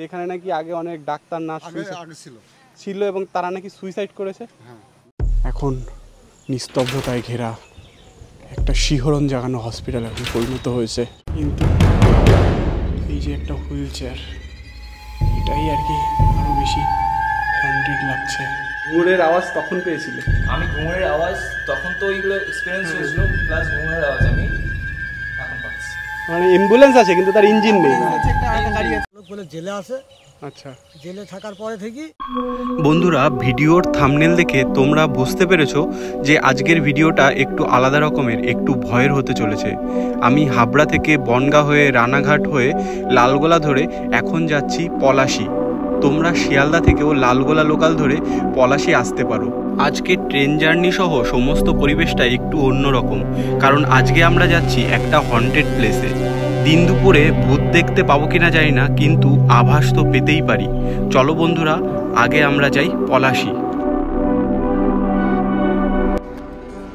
যেখানে নাকি আগে অনেক ডাক্তার নার্স ছিল এবং তারা নাকি সুইসাইড করেছে। এখন নিস্তব্ধতায় ঘেরা একটা শিহরণ জাগানো হসপিটাল এখন পরিণত হয়েছে। কিন্তু এই যে একটা হুইল চেয়ার, এটাই আর কি আরো বেশি হন্টেড লাগছে। ঘুঙুরের আওয়াজ তখন পেয়েছিলে? আমি ঘুঙুরের আওয়াজ তখন তো ওইগুলো এক্সপেরিয়েন্স হয়েছিল, প্লাস ঘুঙুরের আওয়াজ আমি এখন পাচ্ছি। মানে অ্যাম্বুলেন্স আছে কিন্তু তার ইঞ্জিন নেই। জেলে আছে। আচ্ছা, জেলে থাকার পরে থেকে বন্ধুরা, ভিডিওর থাম্বনেল দেখে তোমরা বুঝতে পেরেছো যে আজকের ভিডিওটা একটু আলাদা রকমের, একটু ভয়ের হতে চলেছে। আমি হাবড়া থেকে বনগাঁ হয়ে রানাঘাট হয়ে লালগোলা ধরে এখন যাচ্ছি পলাশী। তোমরা শিয়ালদা থেকেও লালগোলা লোকাল ধরে পলাশী আসতে পারো। আজকে ট্রেন জার্নি সহ সমস্ত পরিবেশটা একটু অন্যরকম, কারণ আজকে আমরা যাচ্ছি একটা হন্টেড প্লেসে। দিন দুপুরে ভূত দেখতে পাবো কিনা জানি না, কিন্তু আভাস তো পেতেই পারি। চলো বন্ধুরা, আগে আমরা যাই পলাশী।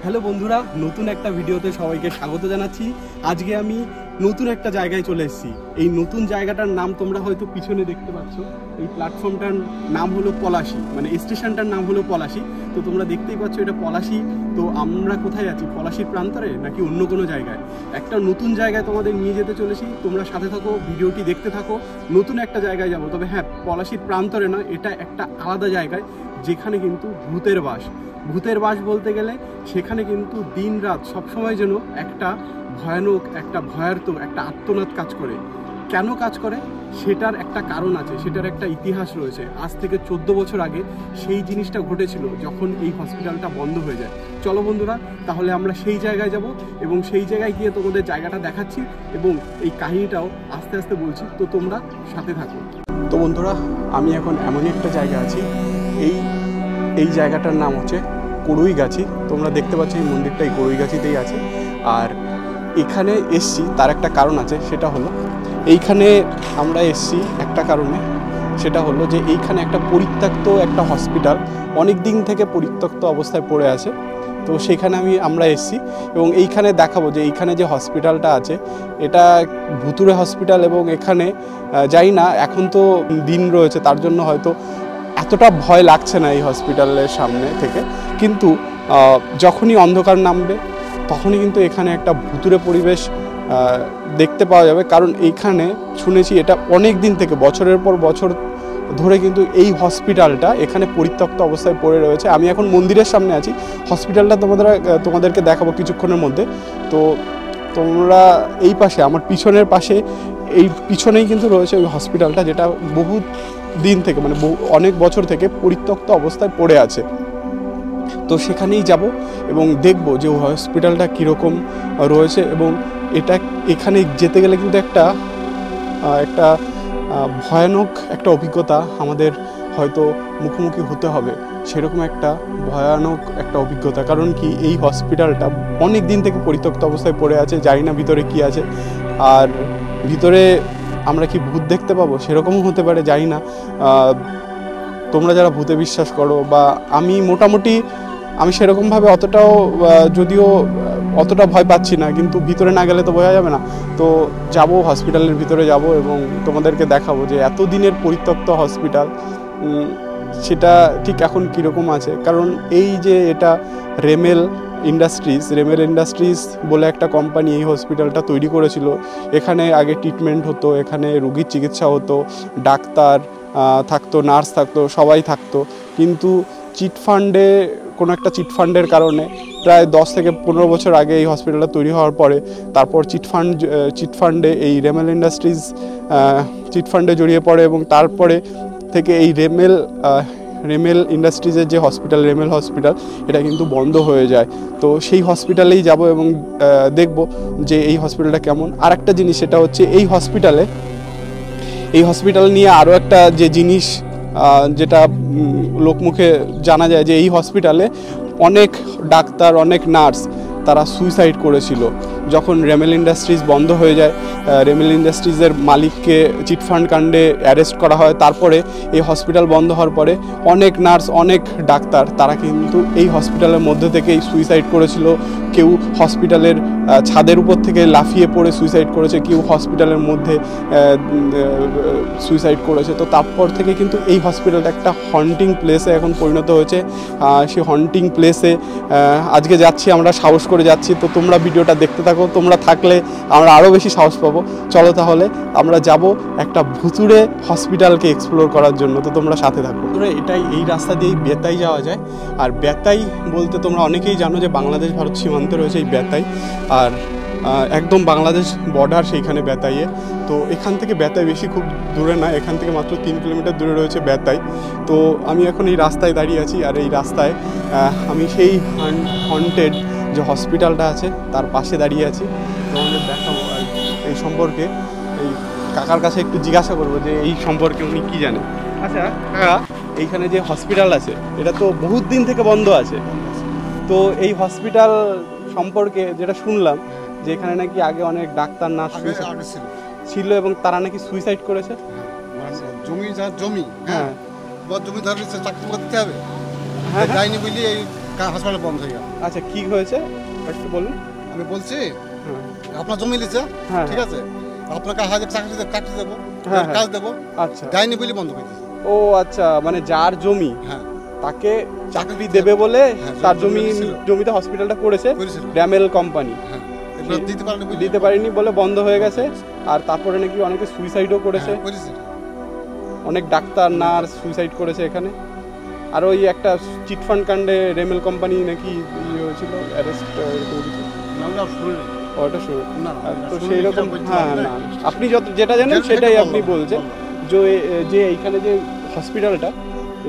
হ্যালো বন্ধুরা, নতুন একটা ভিডিওতে সবাইকে স্বাগত জানাচ্ছি। আজকে আমি নতুন একটা জায়গায় চলে এসেছি। এই নতুন জায়গাটার নাম তোমরা হয়তো পিছনে দেখতে পাচ্ছ। এই প্ল্যাটফর্মটার নাম হলো পলাশী, মানে স্টেশনটার নাম হলো পলাশী। তো তোমরা দেখতেই পাচ্ছ এটা পলাশী। তো আমরা কোথায় আছি? পলাশীর প্রান্তরে নাকি অন্য কোনো জায়গায়? একটা নতুন জায়গায় তোমাদের নিয়ে যেতে চলেছি। তোমরা সাথে থাকো, ভিডিওটি দেখতে থাকো। নতুন একটা জায়গায় যাবো, তবে হ্যাঁ, পলাশীর প্রান্তরে নয়, এটা একটা আলাদা জায়গায়, যেখানে কিন্তু ভূতের বাস। ভূতের বাস বলতে গেলে সেখানে কিন্তু দিন রাত সবসময় যেন একটা ভয়ানক, একটা ভয়ার্ত, একটা আর্তনাদ কাজ করে। কেন কাজ করে সেটার একটা কারণ আছে, সেটার একটা ইতিহাস রয়েছে। আজ থেকে 14 বছর আগে সেই জিনিসটা ঘটেছিল, যখন এই হসপিটালটা বন্ধ হয়ে যায়। চলো বন্ধুরা, তাহলে আমরা সেই জায়গায় যাব এবং সেই জায়গায় গিয়ে তোমাদের জায়গাটা দেখাচ্ছি এবং এই কাহিনীটাও আস্তে আস্তে বলছি। তো তোমরা সাথে থাকো। তো বন্ধুরা, আমি এখন এমনই একটা জায়গা আছি। এই জায়গাটার নাম হচ্ছে কড়ইগাছি। তোমরা দেখতে পাচ্ছ এই মন্দিরটা এই কড়ইগাছিতেই আছে। আর এখানে এসছি তার একটা কারণ আছে, সেটা হলো এইখানে আমরা এসছি একটা কারণে, সেটা হলো যে এইখানে একটা পরিত্যক্ত একটা হসপিটাল অনেক দিন থেকে পরিত্যক্ত অবস্থায় পড়ে আছে। তো সেখানে আমরা এসছি এবং এইখানে দেখাবো যে এইখানে যে হসপিটালটা আছে এটা ভুতুড়ে হসপিটাল। এবং এখানে যাই না, এখন তো দিন রয়েছে, তার জন্য হয়তো এতটা ভয় লাগছে না এই হসপিটালের সামনে থেকে। কিন্তু যখনই অন্ধকার নামবে তখনই কিন্তু এখানে একটা ভুতুড়ে পরিবেশ দেখতে পাওয়া যাবে। কারণ এইখানে শুনেছি এটা অনেক দিন থেকে, বছরের পর বছর ধরে কিন্তু এই হসপিটালটা এখানে পরিত্যক্ত অবস্থায় পড়ে রয়েছে। আমি এখন মন্দিরের সামনে আছি, হসপিটালটা তোমাদেরকে দেখাবো কিছুক্ষণের মধ্যে। তো তোমরা এই পাশে, আমার পিছনের পাশে, এই পিছনেই কিন্তু রয়েছে ওই হসপিটালটা, যেটা বহু দিন থেকে, মানে অনেক বছর থেকে পরিত্যক্ত অবস্থায় পড়ে আছে। তো সেখানেই যাব এবং দেখব যে ওই হসপিটালটা কীরকম রয়েছে। এবং এখানে যেতে গেলে কিন্তু একটা ভয়ানক একটা অভিজ্ঞতা আমাদের হয়তো মুখোমুখি হতে হবে, সেরকম একটা ভয়ানক একটা অভিজ্ঞতা। কারণ কি, এই হসপিটালটা অনেক দিন থেকে পরিত্যক্ত অবস্থায় পড়ে আছে। জানি না ভিতরে কি আছে, আর ভিতরে আমরা কি ভূত দেখতে পাবো সেরকমও হতে পারে, জানি না। তোমরা যারা ভূতে বিশ্বাস করো, বা আমি সেরকমভাবে যদিও অতটা ভয় পাচ্ছি না, কিন্তু ভিতরে না গেলে তো বোঝা যাবে না। তো যাব, হসপিটালের ভিতরে যাব এবং তোমাদেরকে দেখাবো যে এতদিনের পরিত্যক্ত হসপিটাল সেটা ঠিক এখন কীরকম আছে। কারণ এই যে এটা রেমেল ইন্ডাস্ট্রিজ বলে একটা কোম্পানি এই হসপিটালটা তৈরি করেছিল। এখানে আগে ট্রিটমেন্ট হতো, এখানে রোগীর চিকিৎসা হতো, ডাক্তার থাকতো, নার্স থাকতো, সবাই থাকতো। কিন্তু কোনো একটা চিটফান্ডের কারণে প্রায় 10 থেকে 15 বছর আগে এই হসপিটালটা তৈরি হওয়ার পরে তারপর চিটফান্ডে এই রেমেল ইন্ডাস্ট্রিজ চিটফান্ডে জড়িয়ে পড়ে এবং তারপরে থেকে এই রেমেল ইন্ডাস্ট্রিজের যে হসপিটাল, রেমেল হসপিটাল, এটা কিন্তু বন্ধ হয়ে যায়। তো সেই হসপিটালেই যাব এবং দেখব যে এই হসপিটালটা কেমন। আর একটা জিনিস, সেটা হচ্ছে এই হসপিটাল নিয়ে আরও একটা যে জিনিস, যেটা লোকমুখে জানা যায়, যে এই হসপিটালে অনেক ডাক্তার, অনেক নার্স তারা সুইসাইড করেছিল। যখন রেমেল ইন্ডাস্ট্রিজ বন্ধ হয়ে যায়, রেমেল ইন্ডাস্ট্রিজের মালিককে চিটফান্ড কাণ্ডে অ্যারেস্ট করা হয়, তারপরে এই হসপিটাল বন্ধ হওয়ার পরে অনেক নার্স, অনেক ডাক্তার তারা কিন্তু এই হসপিটালের মধ্যে থেকেই সুইসাইড করেছিল। কেউ হসপিটালের ছাদের উপর থেকে লাফিয়ে পড়ে সুইসাইড করেছে, কেউ হসপিটালের মধ্যে সুইসাইড করেছে। তো তারপর থেকে কিন্তু এই হসপিটালটা একটা হন্টিং প্লেসে এখন পরিণত হয়েছে। সেই হন্টিং প্লেসে আজকে যাচ্ছি, আমরা সাহস করে যাচ্ছি। তো তোমরা ভিডিওটা দেখতে থাকো, তোমরা থাকলে আমরা আরও বেশি সাহস পাবো। চলো তাহলে আমরা যাব একটা ভুতুড়ে হসপিটালকে এক্সপ্লোর করার জন্য। তো তোমরা সাথে থাকো। এটাই, এই রাস্তা দিয়েই বেতাই যাওয়া যায়। আর বেতাই বলতে তোমরা অনেকেই জানো যে বাংলাদেশ ভারত সীমান্তে রয়েছে এই বেতাই, আর একদম বাংলাদেশ বর্ডার সেইখানে বেতাইয়ে। তো এখান থেকে বেতাই বেশি খুব দূরে না, এখান থেকে মাত্র 3 কিলোমিটার দূরে রয়েছে বেতাই। তো আমি এখন এই রাস্তায় দাঁড়িয়ে আছি, আর এই রাস্তায় আমি সেই হন্টেড যে হসপিটালটা আছে তার পাশে দাঁড়িয়ে আছি। তোমাদের দেখাবো আর এই সম্পর্কে এই কাকার কাছে একটু জিজ্ঞাসা করবো যে এই সম্পর্কে উনি কী জানেন। আচ্ছা কাকা, এইখানে যে হসপিটাল আছে এটা তো বহুত দিন থেকে বন্ধ আছে, তো এই হসপিটাল সম্পর্কে যেটা শুনলাম যে এখানে নাকি আগে অনেক ডাক্তার নার্স ছিল এবং তারা নাকি সুইসাইড করেছে। জমি যার জমি, হ্যাঁ জমি ধরে চাকরি করতে হবে, হ্যাঁ যায়নি বলি এই হাসপাতাল বন্ধ হয়ে গেল। আচ্ছা কি হয়েছে একটু বলুন। আমি বলছি হ্যাঁ আপনার জমি লিছে, হ্যাঁ ঠিক আছে, আপনাকে হাজার চাকরি দেবো, হ্যাঁ কাজ দেবো, আচ্ছা যায়নি বলি বন্ধ করে দিয়েছে। ও আচ্ছা, মানে যার জমি হ্যাঁ তাকে চাকরি দেবে বলে হ্যাঁ, তার জমি ছিল। জমিতে হসপিটালটা করেছে করেছিল। র্যামেল কোম্পানি, হ্যাঁ এগুলো দিতে পারেনি বলি দিতে পারেনি বলে বন্ধ হয়ে গেছে। আর তারপরে নাকি অনেকে সুইসাইডও করেছে, হ্যাঁ, করেছিল। অনেক ডাক্তার নার্স সুইসাইড করেছে এখানে। আর ওই একটা চিটফান্ড কাণ্ডে রেমেল কোম্পানি নাকি হয়েছিল, অ্যারেস্ট আমরা শুনিনি। ওটা শুরু না, তো শুনিনি, সেই রকম। এটা বলতে হ্যাঁ পারবো না, না। আপনি যেটা জানেন যেটা সেটাই বললাম, আপনি বলছেন বললাম। যে এইখানে যে হসপিটালটা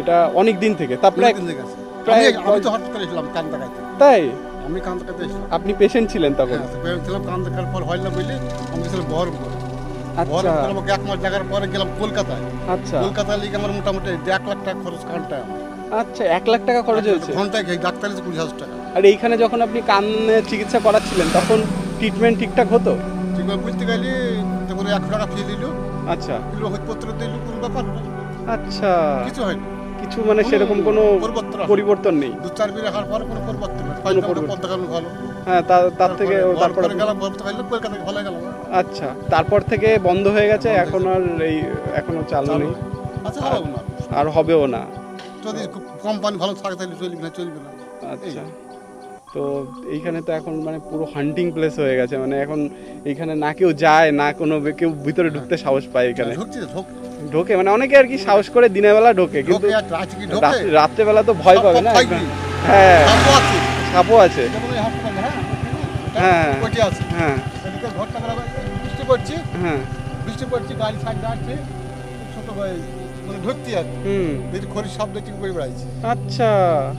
এটা অনেক দিন থেকে, তা প্রায় অনেকদিন থেকে আছে। প্রায় আমি তো হসপিটালে ছিলাম কান্দাকাইতে, তাই আমি কান্দাকাইতে ছিলাম। আপনি পেশেন্ট ছিলেন তখন? হ্যাঁ ছিলাম, কান্দাকার পর হয় না বলি আমি গেছিলাম বহরমপুর। আচ্ছা বহরমপুর আমাকে 1 মাস জায়গার পরে গেলাম কলকাতায়। আচ্ছা কলকাতায় লিখে আমার মোটামুটি 1 লাখ টাকা খরচ ঘন্টায়। আচ্ছা 1 লাখ টাকা খরচ হয়েছে ঘন্টায় ডাক্তার 20,000 টাকা। আর এইখানে যখন আপনি কানে চিকিৎসা করাচ্ছিলেন তখন ট্রিটমেন্ট ঠিকঠাক হতো? ঠিক আছে, বুঝতে গেলি তখন 100 টাকা ফি দিল, আচ্ছা দিল হইপত্র দিল, কোনো ব্যাপার না, আচ্ছা কিছু হয়নি। কিছু মানে সেরকম কোনো পরিবর্তন নেই? 2-4 বিয়ে রাখার পরে কোনো পরিবর্তন নেই। পদ্মা ভালো, হ্যাঁ তার থেকে তারপরে গেলাম কলকাতায় ভালো গেলাম। আচ্ছা তারপর থেকে বন্ধ হয়ে গেছে, এখন আর এই এখনো চালু নেই? আচ্ছা হবে না, আর হবেও না? যদি কোম্পানি ভালো থাকে তাহলে চলবে না, চলবে না। আচ্ছা তো এইখানে তো এখন মানে পুরো হান্টিং প্লেস হয়ে গেছে, মানে এখন এইখানে না কেউ যায় না কোনো কেউ ভিতরে ঢুকতে সাহস পায় এখানে? ঢোকে মানে অনেকে আর কি সাহস করে দিনের বেলা ঢোকে, কিন্তু রাত্রেবেলা তো ভয় পাবে না? হ্যাঁ সাপও আছে, হ্যাঁ হ্যাঁ বৃষ্টি পড়ছে, হ্যাঁ বৃষ্টি পড়ছে, গাড়ি সাইডে আসছে, ছোট ভাই মানে ধরতে আছে, দেখি খড়ির সাপ দেখি করে বেড়াইছে। আচ্ছা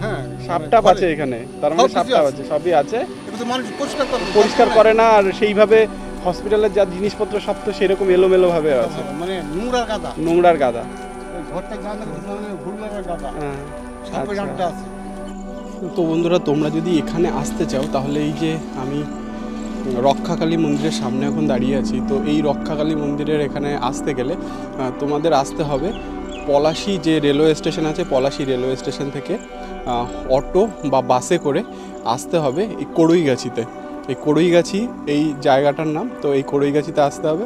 হ্যাঁ সাপটাপ আছে এখানে, তার মানে সাপটাপ আছে, সবই আছে, মানুষ পরিষ্কার করে না। আর সেইভাবে হসপিটালের যা জিনিসপত্র সব তো সেরকম এলোমেলো ভাবে আছে, মানে নোংরার গাদা, নোংরার গাদা, ঘরটা জানা ঘুরনার গাদা, সাপের আচ্ছা। আড্ডা আছে। তো বন্ধুরা তোমরা যদি এখানে আসতে চাও তাহলে এই যে আমি রক্ষাকালী মন্দিরের সামনে এখন দাঁড়িয়ে আছি, তো এই রক্ষাকালী মন্দিরের এখানে আসতে গেলে তোমাদের আসতে হবে পলাশী যে রেলওয়ে স্টেশন আছে, পলাশী রেলওয়ে স্টেশন থেকে অটো বা বাসে করে আসতে হবে এই কড়ইগাছিতে। এই কড়ইগাছি এই জায়গাটার নাম, তো এই কড়ইগাছিতে আসতে হবে।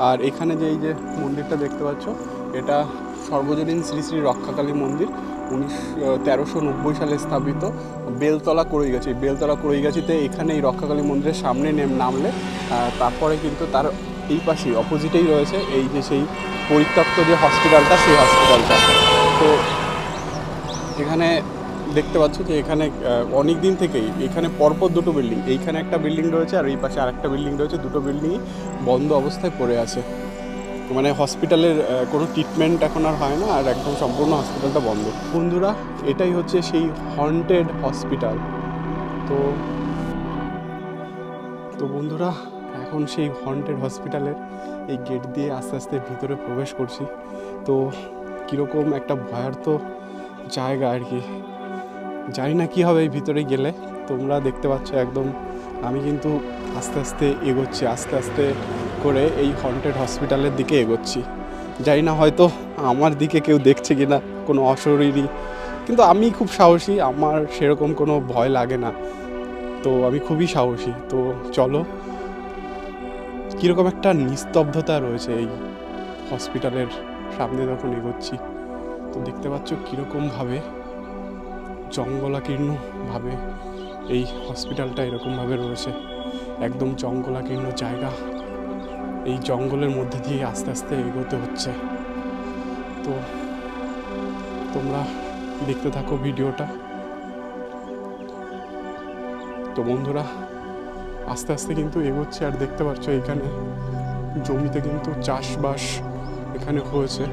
আর এখানে যে এই যে মন্দিরটা দেখতে পাচ্ছ এটা সর্বজনীন শ্রী শ্রী রক্ষাকালী মন্দির, 1390 সালে স্থাপিত বেলতলা কড়ইগাছি। বেলতলা কড়ইগাছিতে এখানে এই রক্ষাকালী মন্দিরের সামনে নামলে তারপরে কিন্তু তার এই পাশেই অপোজিটেই রয়েছে এই যে সেই পরিত্যক্ত যে হসপিটালটা, সেই হসপিটালটা। তো এখানে দেখতে পাচ্ছ যে এখানে অনেক দিন থেকেই এখানে পরপর দুটো বিল্ডিং, এইখানে একটা বিল্ডিং রয়েছে আর এই পাশে আরেকটা বিল্ডিং রয়েছে, দুটো বিল্ডিংই বন্ধ অবস্থায় পড়ে আছে। মানে হসপিটালের কোনো ট্রিটমেন্ট এখন আর হয় না, আর একদম সম্পূর্ণ হসপিটালটা বন্ধ। বন্ধুরা এটাই হচ্ছে সেই হন্টেড হসপিটাল। তো বন্ধুরা এখন সেই হন্টেড হসপিটালের এই গেট দিয়ে আস্তে আস্তে ভিতরে প্রবেশ করছি। তো কীরকম একটা ভয়ার্থ জায়গা আর কি, জানি না কী হবে এই ভিতরে গেলে। তোমরা দেখতে পাচ্ছ একদম আমি কিন্তু আস্তে আস্তে এগোচ্ছি, আস্তে আস্তে করে এই হন্টেড হসপিটালের দিকে এগোচ্ছি। জানি না হয়তো আমার দিকে কেউ দেখছে কি না, কোনো অশরীরী, কিন্তু আমি খুব সাহসী, আমার সেরকম কোনো ভয় লাগে না, তো আমি খুবই সাহসী। তো চলো, কীরকম একটা নিস্তব্ধতা রয়েছে এই হসপিটালের সামনে যখন এগোচ্ছি। তো দেখতে পাচ্ছ কীরকমভাবে জঙ্গলাকীর্ণভাবে এই হসপিটালটা এরকমভাবে রয়েছে, একদম জঙ্গলাকীর্ণ জায়গা। এই জঙ্গলের মধ্যে দিয়ে আস্তে আস্তে এগোতে হচ্ছে। তো তোমরা দেখতে থাকো ভিডিওটা। তো বন্ধুরা, আস্তে আস্তে কিন্তু এগোচ্ছে, আর দেখতে পাচ্ছ এখানে জমিতে কিন্তু চাষবাস এখানে হয়েছে।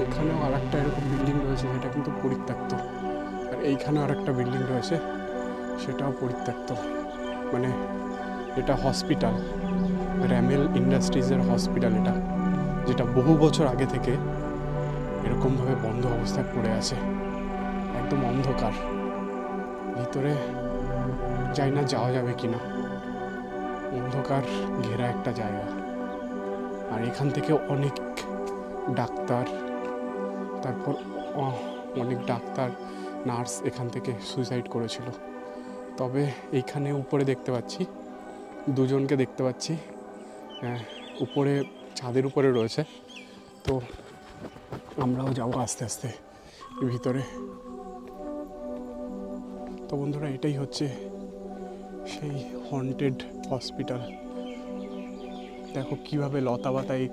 এখানেও আর একটা এরকম বিল্ডিং রয়েছে যেটা কিন্তু পরিত্যক্ত, আর এইখানেও আর একটা বিল্ডিং রয়েছে সেটাও পরিত্যক্ত। মানে এটা হসপিটাল, র্যামেল ইন্ডাস্ট্রিজের হসপিটাল এটা, যেটা বহু বছর আগে থেকে এরকমভাবে বন্ধ অবস্থায় পড়ে আছে, একদম অন্ধকার। ভিতরে যাই না যাওয়া যাবে কি না, অন্ধকার ঘেরা একটা জায়গা। আর এখান থেকে অনেক ডাক্তার, তারপর অনেক ডাক্তার নার্স এখান থেকে সুইসাইড করেছিল। তবে এইখানে উপরে দেখতে পাচ্ছি দুজনকে দেখতে পাচ্ছি, উপরে ছাদের উপরে রয়েছে। তো আমরাও যাবো আস্তে আস্তে ভিতরে। তো বন্ধুরা, এটাই হচ্ছে সেই হন্টেড হসপিটাল। দেখো কিভাবে লতাপাতায়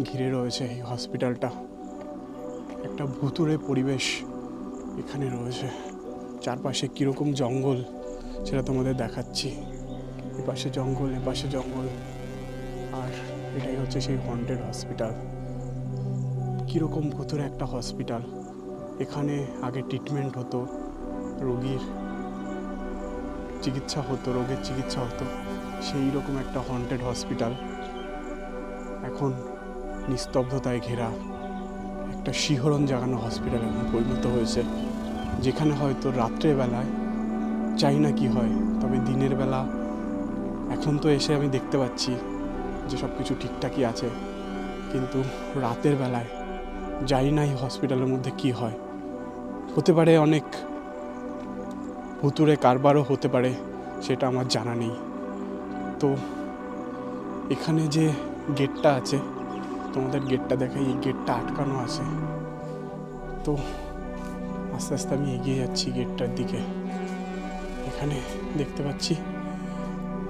ঘিরে রয়েছে এই হসপিটালটা, একটা ভুতুড়ে পরিবেশ এখানে রয়েছে। চারপাশে কীরকম জঙ্গল সেটা তোমাদের দেখাচ্ছি, এপাশে জঙ্গল এপাশে জঙ্গল। আর এটাই হচ্ছে সেই হন্টেড হসপিটাল। কীরকম ভুতুড়ে একটা হসপিটাল। এখানে আগে ট্রিটমেন্ট হতো, রোগীর চিকিৎসা হতো, রোগের চিকিৎসা হতো, সেই রকম একটা হন্টেড হসপিটাল এখন নিস্তব্ধতায় ঘেরা একটা শিহরণ জাগানো হসপিটাল এখন পরিণত হয়েছে, যেখানে হয়তো রাত্রেবেলায় চাই না কি হয়, তবে দিনের বেলা এখন তো এসে আমি দেখতে পাচ্ছি যে সব কিছু ঠিকঠাকই আছে, কিন্তু রাতের বেলায় জানি না এই হসপিটালের মধ্যে কি হয়। হতে পারে অনেক ভুতুড়ে কারবারও হতে পারে, সেটা আমার জানা নেই। তো এখানে যে গেটটা আছে, তোমাদের গেটটা দেখাই, এই গেটটা আটকানো আছে। তো আস্তে আস্তে আমি এগিয়ে যাচ্ছি গেটটার দিকে। এখানে দেখতে পাচ্ছি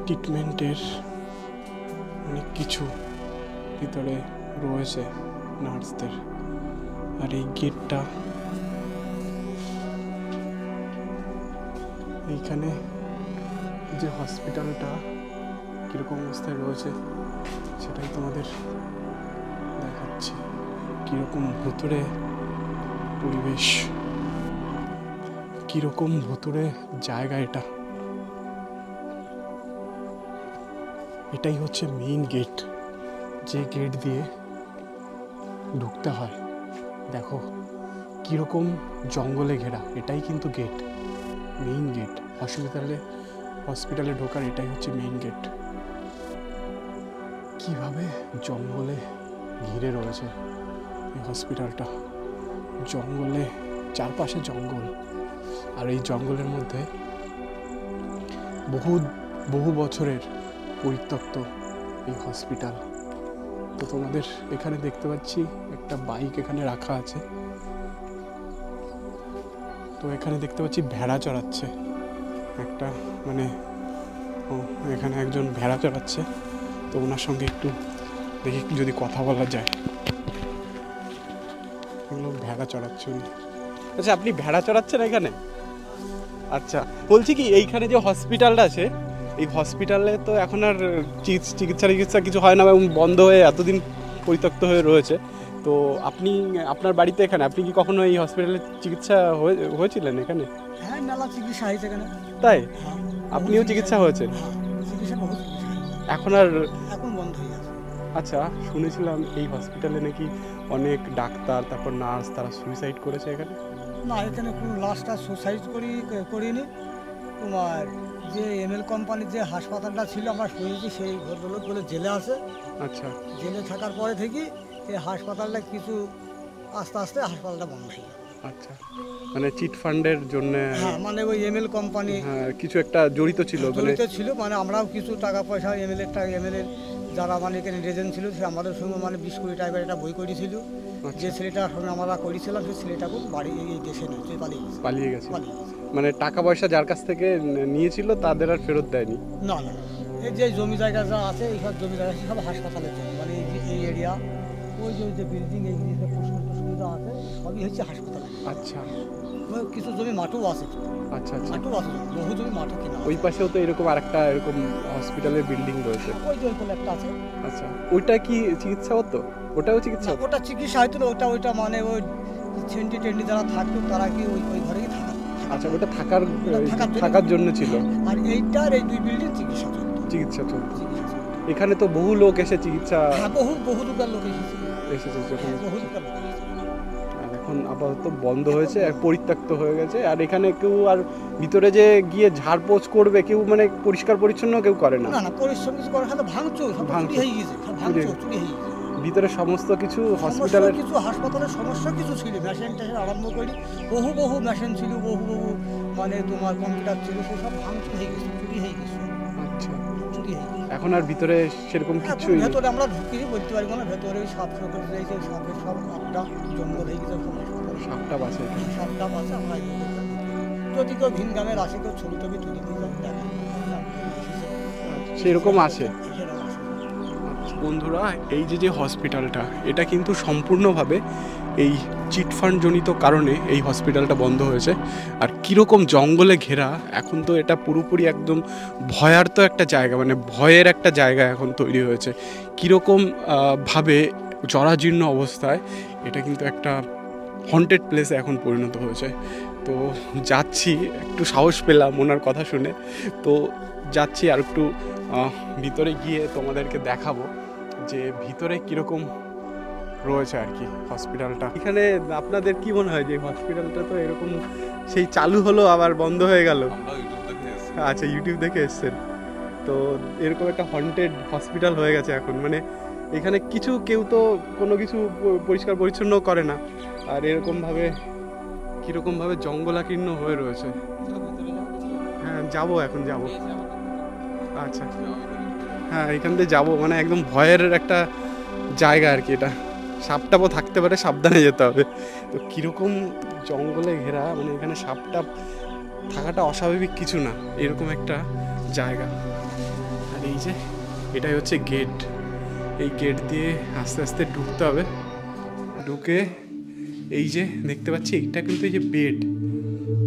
ট্রিটমেন্টের অনেক কিছু ভিতরে রয়েছে নার্সদের। আর এই গেটটা, এইখানে যে হসপিটালটা কীরকম অবস্থায় রয়েছে সেটাই তোমাদের দেখাচ্ছি। কীরকম ভুতুড়ে পরিবেশ, কীরকম ভুতুড়ে জায়গা এটা। এটাই হচ্ছে মেইন গেট, যে গেট দিয়ে ঢুকতে হয়। দেখো কীরকম জঙ্গলে ঘেরা, এটাই কিন্তু গেট, মেইন গেট। হসপিটালে ঢোকার এটাই হচ্ছে মেইন গেট। কিভাবে জঙ্গলে ঘিরে রয়েছে এই হসপিটালটা, জঙ্গলে, চারপাশে জঙ্গল। আর এই জঙ্গলের মধ্যে বহু বছরের পরিত্যক্ত এই হসপিটাল। তো তোমাদের এখানে দেখতে পাচ্ছি একটা বাইক এখানে রাখা আছে। তো এখানে দেখতে পাচ্ছি ভেড়া চড়াচ্ছে একটা, মানে এখানে একজন ভেড়া চড়াচ্ছে। তো ওনার সঙ্গে একটু দেখি যদি কথা বলা যায়। এগুলো ভেড়া চড়াচ্ছে উনি। আচ্ছা, আপনি ভেড়া চড়াচ্ছেন এখানে? আচ্ছা, বলছি কি এইখানে যে হসপিটালটা আছে, এই হসপিটালে তো এখন আর চিকিৎসা কিছু হয় না, এবং বন্ধ হয়ে এতদিন পরিত্যক্ত হয়ে রয়েছে। তো আপনি আপনার বাড়িতে এখানে, আপনি কি কখনো এই হসপিটালে চিকিৎসা হয়েছিলেন এখানে? হ্যাঁ, মেলা চিকিৎসা হয়েছে এখানে। তাই? আপনিও চিকিৎসা হয়েছেন? এখন বন্ধ হয়ে গেছে। আচ্ছা, শুনেছিলাম এই হসপিটালে নাকি অনেক ডাক্তার, তারপর নার্স, তারা সুইসাইড করেছে এখানে। না, এখানে কোনো লাস্টটা সুসাইড করিনি। তোমার যে এমএল কোম্পানির যে হাসপাতালটা ছিল আমরা শুনেছি সেই ভদ্রলোক বলে জেলে আছে। আচ্ছা জেলে থাকার পরে থেকে এই হাসপাতালটা কিছু আস্তে আস্তে হাসপাতালটা বন্ধ হয়ে গেল। আচ্ছা, মানে চিট ফান্ডের জন্য হ্যাঁ, মানে ওই এমএল কোম্পানি কিছু একটা জড়িত ছিল, মানে জড়িত ছিল, মানে আমরাও কিছু টাকা পয়সা এমএলএর যারা মানে এখানে রেজেন্ট ছিল সে আমাদের সঙ্গে মানে 20 কোটি টাইপের একটা বই করেছিল। যে ছেলেটার সঙ্গে আমরা করেছিলাম সেই ছেলেটাকে বাড়ি এই দেশে নিয়ে পালিয়ে গেছে। মানে টাকা পয়সা যার কাছ থেকে নিয়েছিল তাদের আর ফেরত দেয়নি? না না, এই যে জমি জায়গা যা আছে এইসব জমি জায়গা সব হাসপাতালের জন্য, মানে এই এরিয়া ওই যে বিল্ডিং এই যে সুবিধা আছে সবই হচ্ছে হাসপাতাল। আচ্ছা, কিছু জমি মাঠও আছে। আচ্ছা আচ্ছা, মাঠও আছে, বহু জমি মাঠও কিনা। ওই পাশেও তো এরকম আরেকটা এরকম হসপিটালের বিল্ডিং রয়েছে। ওই যে ওইখানে একটা আছে। আচ্ছা, ওইটা কি চিকিৎসা হতো? ওটাও চিকিৎসা? ওটা চিকিৎসা হয়তো না, ওইটা মানে ওই টেন্ডি যারা থাকতো তারা কি ওই ঘরেই থাকা। আচ্ছা, ওটা থাকার জন্য ছিল। আর এইটার এই দুই বিল্ডিং চিকিৎসা চলতো। এখানে তো বহু লোক এসে চিকিৎসা, বহু দূরের লোক এসেছে যখন। বহু দূরের লোক। আর এখন আপাতত বন্ধ হয়েছে আর পরিত্যক্ত হয়ে গেছে। আর এখানে কেউ আর ভিতরে যে গিয়ে ঝাড়পোছ করবে কেউ, মানে পরিষ্কার পরিচ্ছন্ন কেউ করে না। না, পরিশ্রম কিছু করে না, ভাঙচুর হয়ে গেছে, চুরি হয়ে গেছে। ভিতরে সমস্ত কিছু হাসপাতালের সমস্যা কিছু ছিল, মেশিন টেশিন আরম্ভ করি বহু মেশিন ছিল, বহু মানে তোমার কম্পিউটার ছিল, সেসব ভাঙচুর হয়ে গেছে, চুরি হয়ে গেছে। আচ্ছা, চুরি হয়ে গেছে। এখন আর ভিতরে সেরকম কিছুই নেই। ভেতরে আমরা ঢুকিয়ে বলতে পারবো না, ভেতরে ওই সাপ সাপের সব একটা জঙ্গল হয়ে গেছে। সাপটা বাঁচে, আমরা যদি কেউ ভিন গ্রামের আসে, কেউ ছবি টবি তুলে দিয়ে সেরকম আছে। বন্ধুরা, এই যে হসপিটালটা, এটা কিন্তু সম্পূর্ণভাবে এই চিটফান্ড জনিত কারণে এই হসপিটালটা বন্ধ হয়েছে। আর কীরকম জঙ্গলে ঘেরা, এখন তো এটা পুরোপুরি একদম ভয়ার্ত একটা জায়গা, মানে ভয়ের একটা জায়গা এখন তৈরি হয়েছে। কীরকম ভাবে জরাজীর্ণ অবস্থায় এটা কিন্তু একটা হন্টেড প্লেসে এখন পরিণত হয়েছে। তো যাচ্ছি, একটু সাহস পেলাম ওনার কথা শুনে, তো যাচ্ছি আর একটু ভিতরে গিয়ে তোমাদেরকে দেখাবো যে ভিতরে কীরকম রয়েছে আর কি হসপিটালটা। এখানে আপনাদের কি মনে হয় যে হসপিটালটা তো এরকম সেই চালু হলো আবার বন্ধ হয়ে গেল? আচ্ছা, ইউটিউব দেখে এসছেন। তো এরকম একটা হন্টেড হসপিটাল হয়ে গেছে এখন, মানে এখানে কেউ তো কোনো কিছু পরিষ্কার পরিচ্ছন্ন করে না, আর কীরকমভাবে জঙ্গলাকীর্ণ হয়ে রয়েছে। হ্যাঁ, এখন যাবো। আচ্ছা, হ্যাঁ, এখান থেকে যাবো, মানে একদম ভয়ের একটা জায়গা আর কি এটা। সাপটাপও থাকতে পারে, সাবধানে যেতে হবে। তো কীরকম জঙ্গলে ঘেরা, মানে এখানে সাপটা থাকাটা অস্বাভাবিক কিছু না, এরকম একটা জায়গা। আর এই যে এটাই হচ্ছে গেট, এই গেট দিয়ে আস্তে আস্তে ঢুকতে হবে। ঢুকে এই যে দেখতে পাচ্ছি, এইটা কিন্তু এই যে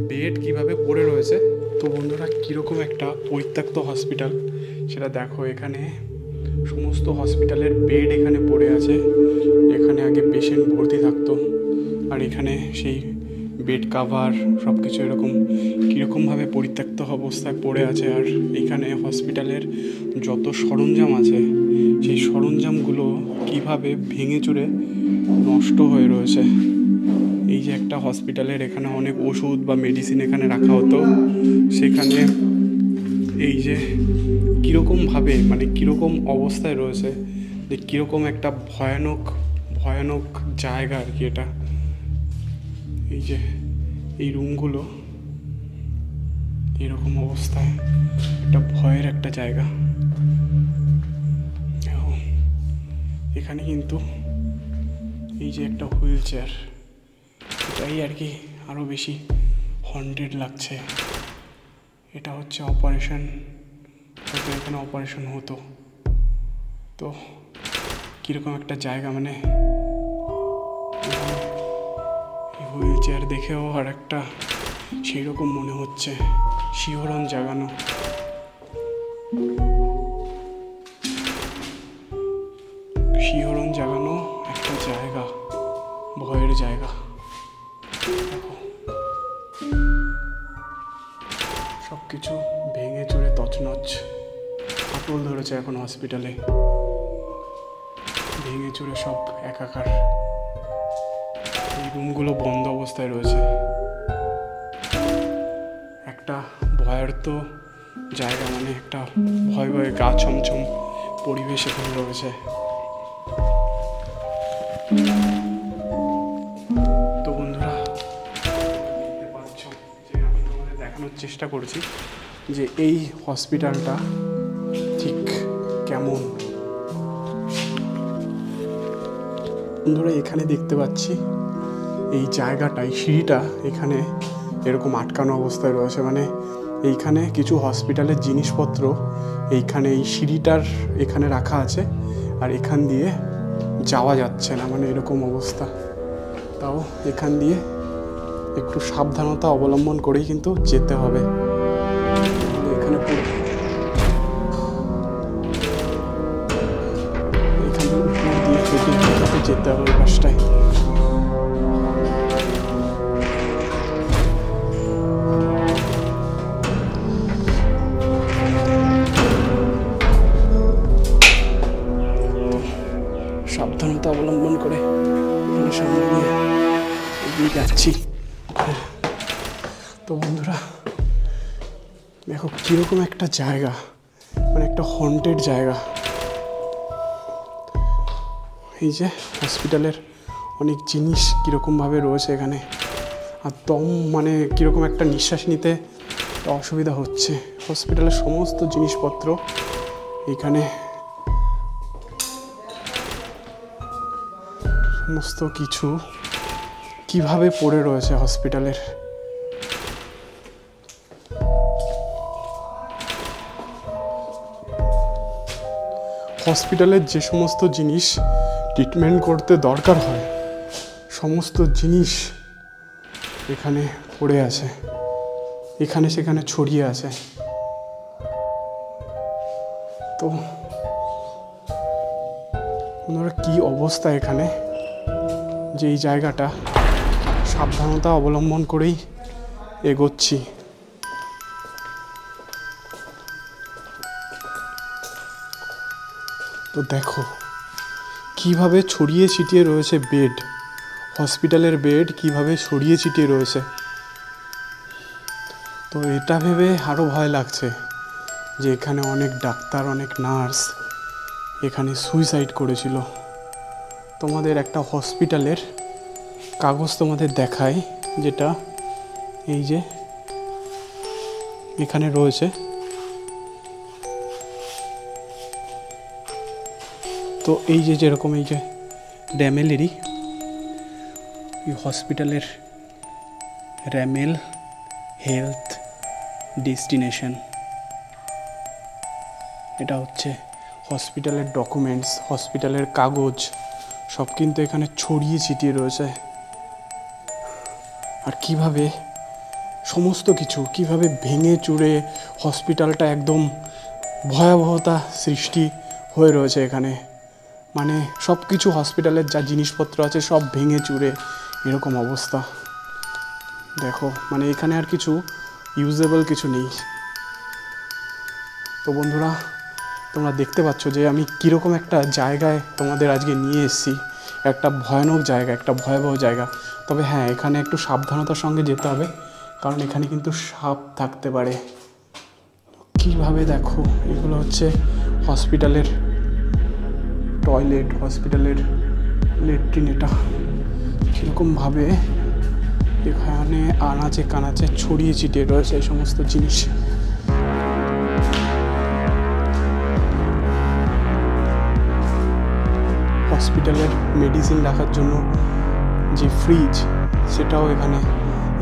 বেড কীভাবে পড়ে রয়েছে। তো বন্ধুরা, কীরকম একটা পরিত্যক্ত হসপিটাল সেটা দেখো। এখানে সমস্ত হসপিটালের বেড এখানে পড়ে আছে। এখানে আগে পেশেন্ট ভর্তি থাকতো, আর এখানে সেই বেড কাভার সব কিছু এরকম কীরকমভাবে পরিত্যক্ত অবস্থায় পড়ে আছে। আর এখানে হসপিটালের যত সরঞ্জাম আছে, সেই সরঞ্জামগুলো কীভাবে ভেঙে চুরে নষ্ট হয়ে রয়েছে। এই যে একটা হসপিটালের এখানে অনেক ওষুধ বা মেডিসিন এখানে রাখা হতো, সেখানে এই যে কীরকমভাবে, মানে কীরকম অবস্থায় রয়েছে, যে কীরকম একটা ভয়ানক জায়গা আর কি এটা। এই যে এই রুমগুলো এরকম অবস্থায়, একটা ভয়ের একটা জায়গা। এখানে কিন্তু এই যে একটা হুইল চেয়ার, এটাই আর কি আরও বেশি হন্টেড লাগছে। এটা হচ্ছে অপারেশন, হয়তো এখানে অপারেশন হতো। তো কীরকম একটা জায়গা, মানে হুইল চেয়ার দেখেও আর একটা সেই রকম মনে হচ্ছে, শিহরণ জাগানো। একটা জায়গা, ভয়ের জায়গা। দেখো, সব কিছু ভেঙে চড়ে তছনছ, ফাটল ধরেছে এখন হসপিটালে, ভেঙে চড়ে সব একাকার। এই রুমগুলো বন্ধ অবস্থায় রয়েছে। একটা ভয়ার্ত জায়গা, মানে একটা ভয় ভয়ে গা ছমছম পরিবেশ এখানে রয়েছে। তো বন্ধুরা, দেখতে পাচ্ছ যে আমি তোমাদের দেখানোর চেষ্টা করছি যে এই হসপিটালটা ঠিক কেমন। বন্ধুরা, এখানে দেখতে পাচ্ছি এই জায়গাটাই, সিঁড়িটা এখানে এরকম আটকানো অবস্থায় রয়েছে, মানে এইখানে কিছু হসপিটালের জিনিসপত্র এইখানে এই সিঁড়িটার এখানে রাখা আছে, আর এখান দিয়ে যাওয়া যাচ্ছে না, মানে এরকম অবস্থা। তাও এখান দিয়ে একটু সাবধানতা অবলম্বন করেই কিন্তু যেতে হবে। এখানে এখানে উপর দিয়ে হেঁটে যেতে হবে এই পাশটায়। সাবধানতা অবলম্বন করে এখানে সামনে দিয়ে এগিয়ে যাচ্ছি। তো বন্ধুরা দেখো কীরকম একটা জায়গা, মানে একটা হন্টেড জায়গা। এই যে হসপিটালের অনেক জিনিস কীরকমভাবে রয়েছে এখানে, আর দম মানে কীরকম একটা নিঃশ্বাস নিতে অসুবিধা হচ্ছে। হসপিটালের সমস্ত জিনিসপত্র এখানে, সমস্ত কিছু কিভাবে পড়ে রয়েছে হসপিটালের। হসপিটালের যে সমস্ত জিনিস ট্রিটমেন্ট করতে দরকার হয় সমস্ত জিনিস এখানে পড়ে আছে, এখানে সেখানে ছড়িয়ে আছে। তো ওনারা কী অবস্থা এখানে, যে এই জায়গাটা সাবধানতা অবলম্বন করেই এগোচ্ছি। তো দেখো কিভাবে ছড়িয়ে ছিটিয়ে রয়েছে বেড, হসপিটালের বেড কিভাবে ছড়িয়ে ছিটিয়ে রয়েছে। তো এটা ভেবে আরও ভয় লাগছে যে এখানে অনেক ডাক্তার, অনেক নার্স এখানে সুইসাইড করেছিল। তোমাদের একটা হসপিটালের কাগজ তোমাদের দেখাই, যেটা এই যে এখানে রয়েছে। তো এই যে যেরকম এই যে র্যামেলেরই এই হসপিটালের র্যামেল হেলথ ডেস্টিনেশন, এটা হচ্ছে হসপিটালের ডকুমেন্টস, হসপিটালের কাগজ সব কিন্তু এখানে ছড়িয়ে ছিটিয়ে রয়েছে। আর কিভাবে সমস্ত কিছু কিভাবে ভেঙে চুরে হসপিটালটা একদম ভয়াবহতা সৃষ্টি হয়ে রয়েছে এখানে, মানে সব কিছু হসপিটালের যা জিনিসপত্র আছে সব ভেঙে চুরে এরকম অবস্থা। দেখো মানে এখানে আর কিছু ইউজেবল কিছু নেই। তো বন্ধুরা, তোমরা দেখতে পাচ্ছ যে আমি কীরকম একটা জায়গায় তোমাদের আজকে নিয়ে এসেছি, একটা ভয়ানক জায়গা, একটা ভয়াবহ জায়গা। তবে হ্যাঁ, এখানে একটু সাবধানতার সঙ্গে যেতে হবে, কারণ এখানে কিন্তু সাপ থাকতে পারে। কীভাবে দেখো, এগুলো হচ্ছে হসপিটালের টয়লেট, হসপিটালের লেট্রিন। এটা কীরকমভাবে এখানে আনাচে কানাচে ছড়িয়ে ছিটিয়ে রয়েছে এই সমস্ত জিনিস। হসপিটালের মেডিসিন রাখার জন্য যে ফ্রিজ, সেটাও এখানে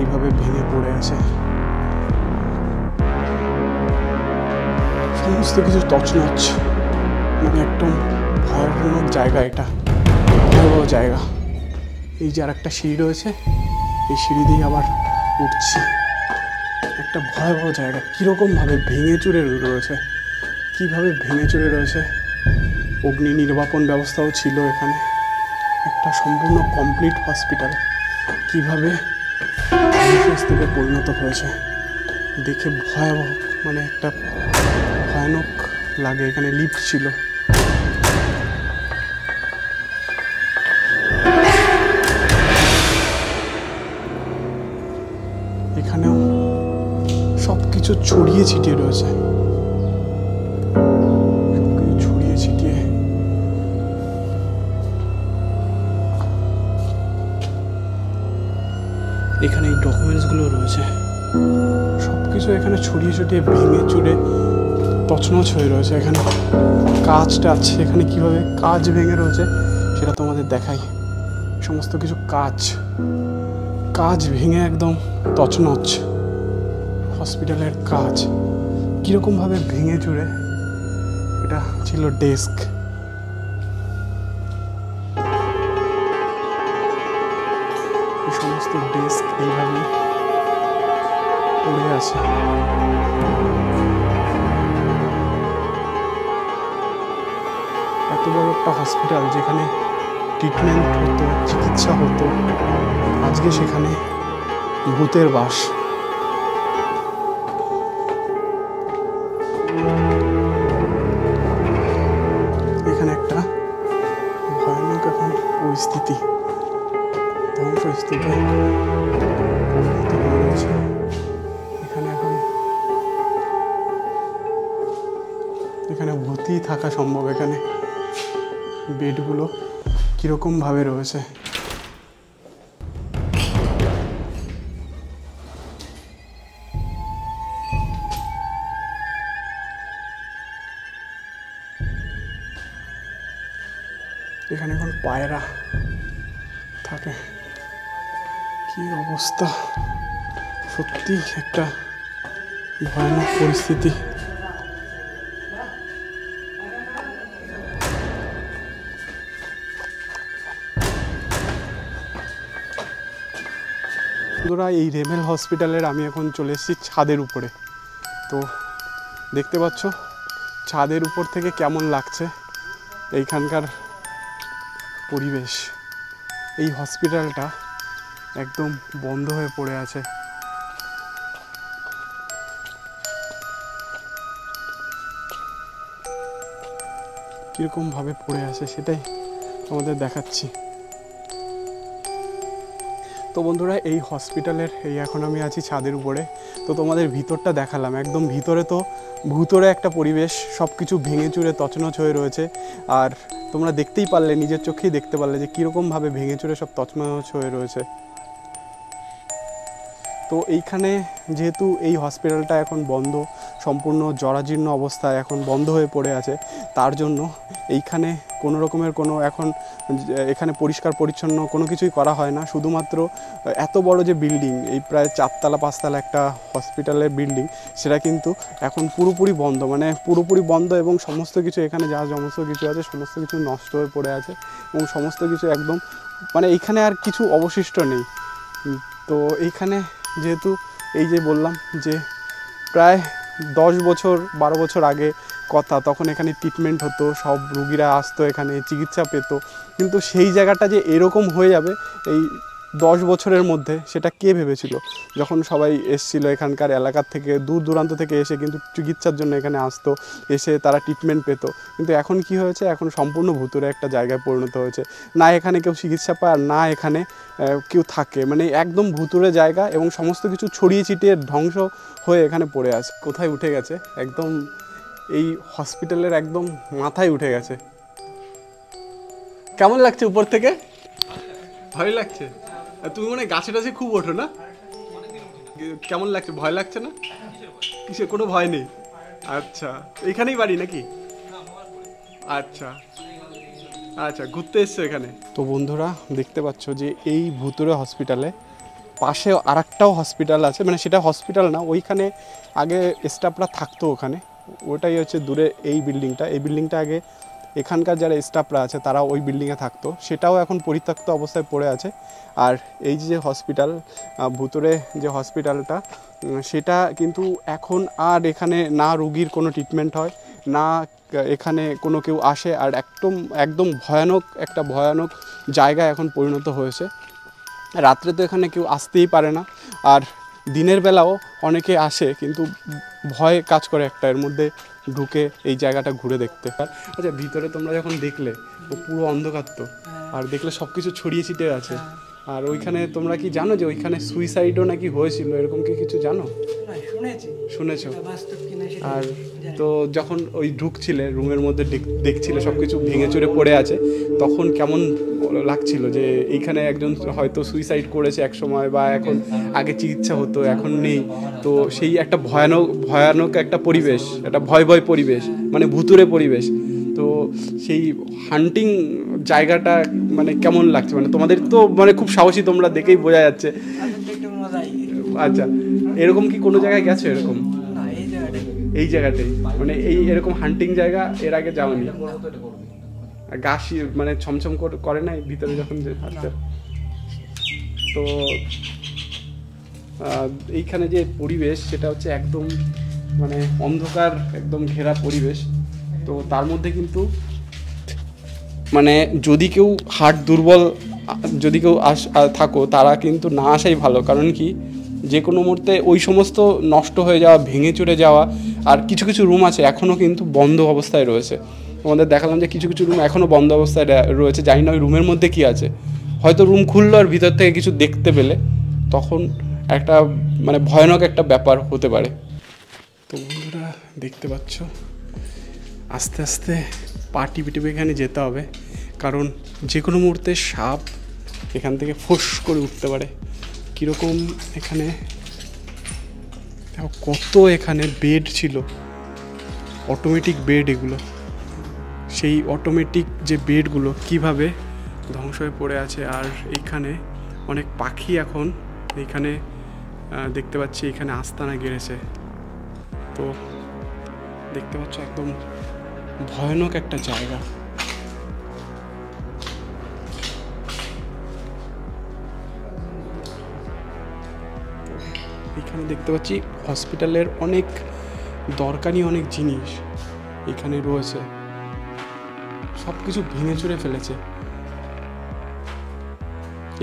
এইভাবে ভেঙে পড়ে আছে। সমস্ত কিছু তছনছ, মানে একদম ভয়ানক জায়গা, এটা ভয়াবহ জায়গা। এই যে আর একটা সিঁড়ি রয়েছে, এই সিঁড়ি দিয়ে আবার উঠছি। একটা ভয়াবহ জায়গা, কীরকমভাবে ভেঙে চুরে রয়েছে, কীভাবে ভেঙে চুরে রয়েছে। অগ্নি নির্বাপন ব্যবস্থাও ছিল এখানে, একটা সম্পূর্ণ কমপ্লিট হসপিটাল কীভাবে ধ্বংসস্তূপে পরিণত হয়েছে দেখে ভয়াবহ, মানে একটা ভয়ানক লাগে। এখানে লিফট ছিল, এখানেও সব কিছু কিছু ছড়িয়ে ছিটিয়ে রয়েছে, ছড়িয়ে ছিটিয়ে। এখানে এই ডকুমেন্টসগুলো রয়েছে, সব কিছু এখানে ছড়িয়ে ছড়িয়ে ভেঙে চুরে তছনছ হয়ে রয়েছে। এখানে কাঁচটা আছে, এখানে কিভাবে কাঁচ ভেঙে রয়েছে সেটা তোমাদের দেখাই। সমস্ত কিছু কাঁচ ভেঙে একদম তছনছ। হসপিটালের কাঁচ কীরকমভাবে ভেঙে চুরে। এটা ছিল ডেস্ক। এই সমস্ত ডেস্ক এইভাবে পড়ে আছে। এত বড় একটা হসপিটাল যেখানে ট্রিটমেন্ট হতো, চিকিৎসা হতো, আজকে সেখানে ভূতের বাস। এখানে একটা ভয়ানক এখন পরিস্থিতি, ধ্বংসস্তূপে পরিণত হয়ে রয়েছে। এখানে এখন ভূতই থাকা সম্ভব। এখানে বেডগুলো কীরকমভাবে রয়েছে। এখানে এখন পায়রা থাকে। কি অবস্থা, সত্যি একটা ভয়ানক পরিস্থিতি। বন্ধুরা, এই রেমেল হসপিটালের আমি এখন চলে এসেছি ছাদের উপরে। তো দেখতে পাচ্ছ ছাদের উপর থেকে কেমন লাগছে এইখানকার পরিবেশ। এই হসপিটালটা একদম বন্ধ হয়ে পড়ে আছে। কীরকমভাবে পড়ে আছে সেটাই আমাদের দেখাচ্ছি। তো বন্ধুরা, এই হসপিটালের এখন আমি আছি ছাদের উপরে। তো তোমাদের ভিতরটা দেখালাম। একদম ভিতরে তো ভূতরে একটা পরিবেশ, সব কিছু ভেঙে চুরে তছনছ হয়ে রয়েছে। আর তোমরা দেখতেই পারলে, নিজের চোখেই দেখতে পারলে যে কীরকমভাবে ভেঙে চুরে সব তছনছ হয়ে রয়েছে। তো এইখানে যেহেতু এই হসপিটালটা এখন বন্ধ, সম্পূর্ণ জরাজীর্ণ অবস্থায় এখন বন্ধ হয়ে পড়ে আছে, তার জন্য এইখানে কোনো রকমের এখন এখানে পরিষ্কার পরিচ্ছন্ন কোনো কিছুই করা হয় না। শুধুমাত্র এত বড় যে বিল্ডিং, এই প্রায় 4তলা 5তলা একটা হসপিটালের বিল্ডিং, সেটা কিন্তু এখন পুরোপুরি বন্ধ, মানে পুরোপুরি বন্ধ। এবং সমস্ত কিছু এখানে যা সমস্ত কিছু আছে সমস্ত কিছু নষ্ট হয়ে পড়ে আছে এবং সমস্ত কিছু একদম মানে এইখানে আর কিছু অবশিষ্ট নেই। তো এইখানে যেহেতু এই যে বললাম যে প্রায় 10 বছর 12 বছর আগে কথা, তখন এখানে ট্রিটমেন্ট হতো, সব রুগীরা আসতো, এখানে চিকিৎসা পেত। কিন্তু সেই জায়গাটা যে এরকম হয়ে যাবে এই 10 বছরের মধ্যে, সেটা কে ভেবেছিল? যখন সবাই এসছিল এখানকার এলাকার থেকে, দূর দূরান্ত থেকে এসে কিন্তু চিকিৎসার জন্য এখানে আসতো, এসে তারা ট্রিটমেন্ট পেত। কিন্তু এখন কি হয়েছে? এখন সম্পূর্ণ ভুতুরে একটা জায়গায় পরিণত হয়েছে। না এখানে কেউ চিকিৎসা পায়, আর না এখানে কেউ থাকে। মানে একদম ভুতুরে জায়গা এবং সমস্ত কিছু ছড়িয়ে ছিটিয়ে ধ্বংস হয়ে এখানে পড়ে আছে। কোথায় উঠে গেছে, একদম এই হসপিটালের একদম মাথায় উঠে গেছে। কেমন লাগছে উপর থেকে? ভয় লাগছে? তুমি মানে গাছে টাছে খুব ওঠো না? কেমন লাগছে? ভয় লাগছে না? কিসে? কোনো ভয় নেই? আচ্ছা, এখানেই বাড়ি নাকি? আচ্ছা আচ্ছা, ঘুরতে এসছো এখানে। তো বন্ধুরা, দেখতে পাচ্ছ যে এই ভুতুরে হসপিটালে পাশে আরেকটাও হসপিটাল আছে। মানে সেটা হসপিটাল না, ওইখানে আগে স্টাফরা থাকতো। ওখানে ওটাই হচ্ছে দূরে এই বিল্ডিংটা। এই বিল্ডিংটা আগে এখানকার যারা স্টাফরা আছে তারা ওই বিল্ডিংয়ে থাকতো, সেটাও এখন পরিত্যক্ত অবস্থায় পড়ে আছে। আর এই যে হসপিটাল, ভুতুরে যে হসপিটালটা, সেটা কিন্তু এখন আর এখানে না রুগীর কোনো ট্রিটমেন্ট হয়, না এখানে কোনো কেউ আসে। আর একদম ভয়ানক জায়গায় এখন পরিণত হয়েছে। রাত্রে তো এখানে কেউ আসতেই পারে না, আর দিনের বেলাও অনেকে আসে, কিন্তু ভয় কাজ করে একটা এর মধ্যে ঢুকে এই জায়গাটা ঘুরে দেখতে। আচ্ছা, ভিতরে তোমরা যখন দেখলে পুরো অন্ধকার তো, আর দেখলে সব কিছু ছড়িয়ে ছিটিয়ে আছে, আর ওইখানে তোমরা কি জানো যে ওইখানে সুইসাইডও নাকি হয়েছিল, এরকম কি কিছু জানো? শুনেছো? আর তো যখন ওই ঢুকছিলে রুমের মধ্যে দেখছিলে সব কিছু ভেঙে চুরে পড়ে আছে, তখন কেমন লাগছিল যে এইখানে একজন হয়তো সুইসাইড করেছে এক সময়, বা এখন আগে চিকিৎসা হতো এখন নেই, তো সেই একটা ভয়ানক একটা পরিবেশ, একটা ভয় পরিবেশ, মানে ভুতুরে পরিবেশ। তো সেই হান্টিং জায়গাটা মানে কেমন লাগছে? মানে তোমাদের তো মানে খুব সাহসী তোমরা, দেখেই বোঝা যাচ্ছে। আচ্ছা, এরকম কি কোনো জায়গায় গেছো এরকম? এই জায়গাটাই মানে এরকম হান্টিং জায়গা এর আগে যাওনি? গা মানে ছমছম করে না ভিতরে যখন হাঁটতে? তো এইখানে যে পরিবেশ সেটা হচ্ছে একদম মানে অন্ধকার, একদম ঘেরা পরিবেশ। তো তার মধ্যে কিন্তু মানে যদি কেউ হার্ট দুর্বল, যদি কেউ থাকো, তারা কিন্তু না আসাই ভালো। কারণ কি, যে কোনো মুহূর্তে ওই সমস্ত নষ্ট হয়ে যাওয়া, ভেঙে চুরে যাওয়া, আর কিছু কিছু রুম আছে এখনও কিন্তু বন্ধ অবস্থায় রয়েছে। তোমাদের দেখালাম যে কিছু কিছু রুম এখনও বন্ধ অবস্থায় রয়েছে, জানি না ওই রুমের মধ্যে কি আছে। হয়তো রুম খুললো আর ভিতর থেকে কিছু দেখতে পেলে তখন একটা মানে ভয়ানক একটা ব্যাপার হতে পারে। তো বন্ধুরা দেখতে পাচ্ছ আস্তে আস্তে পা টিপে টিপে এখানে যেতে হবে, কারণ যে কোনো মুহূর্তে সাপ এখান থেকে ফোঁস করে উঠতে পারে। কীরকম এখানে কত এখানে বেড ছিল, অটোমেটিক বেড এগুলো। সেই অটোমেটিক যে বেডগুলো কিভাবে ধ্বংস হয়ে পড়ে আছে। আর এইখানে অনেক পাখি এখন এইখানে দেখতে পাচ্ছি এখানে আস্তানা গেড়েছে। তো দেখতে পাচ্ছ একদম ভয়ানক একটা জায়গা। এখানে দেখতে পাচ্ছি হসপিটালের অনেক দরকারি অনেক জিনিস এখানে রয়েছে, সব কিছু ভেঙে চুরে ফেলেছে।